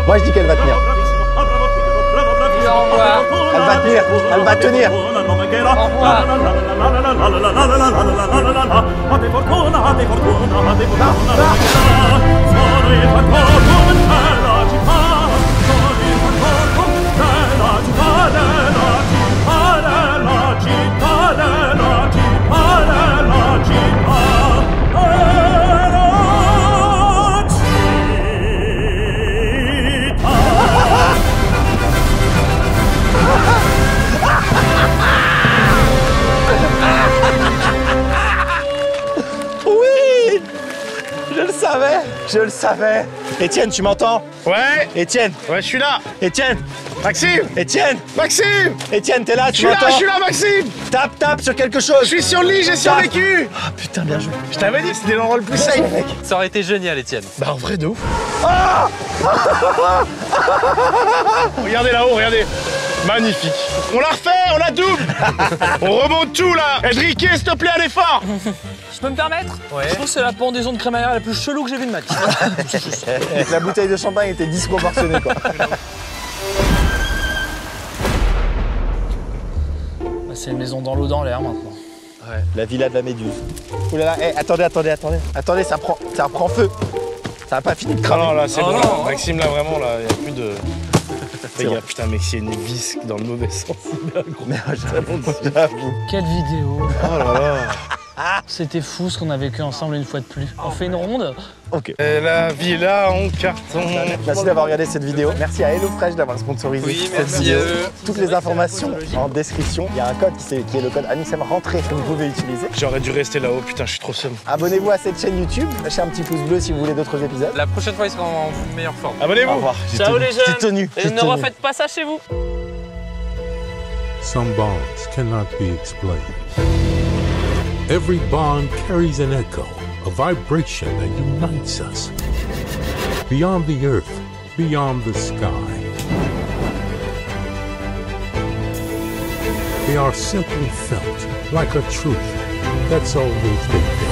Speaker 1: Moi, je dis qu'elle va tenir.
Speaker 5: Au revoir.
Speaker 1: Elle va tenir. Elle va tenir.
Speaker 5: Au revoir.
Speaker 1: Oui, je le savais. Étienne, tu m'entends?
Speaker 4: Ouais,
Speaker 1: Étienne,
Speaker 4: ouais, je suis là.
Speaker 1: Étienne,
Speaker 4: Maxime,
Speaker 1: Étienne,
Speaker 4: Maxime.
Speaker 1: Étienne, t'es là,
Speaker 4: Je
Speaker 1: tu
Speaker 4: suis là,
Speaker 1: m'entends?
Speaker 4: je suis là, Maxime.
Speaker 1: Tape sur quelque chose.
Speaker 4: Je suis sur le lit, j'ai survécu.
Speaker 1: Ah putain, bien joué.
Speaker 4: Je t'avais dit, c'était l'endroit le plus safe.
Speaker 1: Mec.
Speaker 5: Ça aurait été génial, Étienne.
Speaker 4: Bah en vrai de ouf. Regardez là-haut, regardez. Magnifique. On la refait, on la double. On remonte tout là. Edriquet, s'il te plaît, allez fort.
Speaker 3: Je peux me permettre?
Speaker 5: Ouais.
Speaker 3: Je pense que c'est la pendaison de crémaillère la plus chelou que j'ai vue de ma vie.
Speaker 1: La bouteille de champagne était disproportionnée, quoi.
Speaker 3: Bah, c'est une maison dans l'eau, dans l'air maintenant.
Speaker 1: La villa de la Méduse. Ouh là là, attendez. Attendez, ça prend feu. Ça n'a pas fini de
Speaker 4: Ah
Speaker 1: cramer.
Speaker 4: non, là, c'est
Speaker 5: Oh
Speaker 4: bon.
Speaker 5: non.
Speaker 4: Maxime, là, vraiment, là, il n'y a plus de. Fais
Speaker 1: bon.
Speaker 4: gaffe, putain, mec, c'est une vis dans le mauvais sens.
Speaker 1: Mais j'avoue.
Speaker 3: Quelle vidéo.
Speaker 4: Oh là là.
Speaker 3: C'était fou ce qu'on a vécu ensemble une fois de plus. On fait une ronde?
Speaker 1: Ok.
Speaker 4: Et la villa en carton.
Speaker 1: Merci d'avoir regardé cette vidéo. Merci à HelloFresh d'avoir sponsorisé
Speaker 5: Oui,
Speaker 1: cette
Speaker 5: merci
Speaker 1: vidéo.
Speaker 5: à eux.
Speaker 1: Toutes les informations en description. Il y a un code qui est le code ANISEM rentré que vous pouvez utiliser.
Speaker 4: J'aurais dû rester là-haut, putain, je suis trop seum.
Speaker 1: Abonnez-vous à cette chaîne YouTube. Lâchez un petit pouce bleu si vous voulez d'autres épisodes.
Speaker 5: La prochaine fois, il sera en meilleure forme.
Speaker 1: Au
Speaker 4: Abonnez-vous.
Speaker 1: revoir. J'ai
Speaker 3: Ciao
Speaker 1: tenu.
Speaker 3: les jeunes.
Speaker 1: J'ai tenu.
Speaker 3: Et
Speaker 1: j'ai
Speaker 3: ne
Speaker 1: tenu.
Speaker 3: refaites pas ça chez vous.
Speaker 7: Some bonds cannot be explained. Every bond carries an echo, a vibration that unites us. Beyond the earth, beyond the sky. They are simply felt like a truth that's always been there.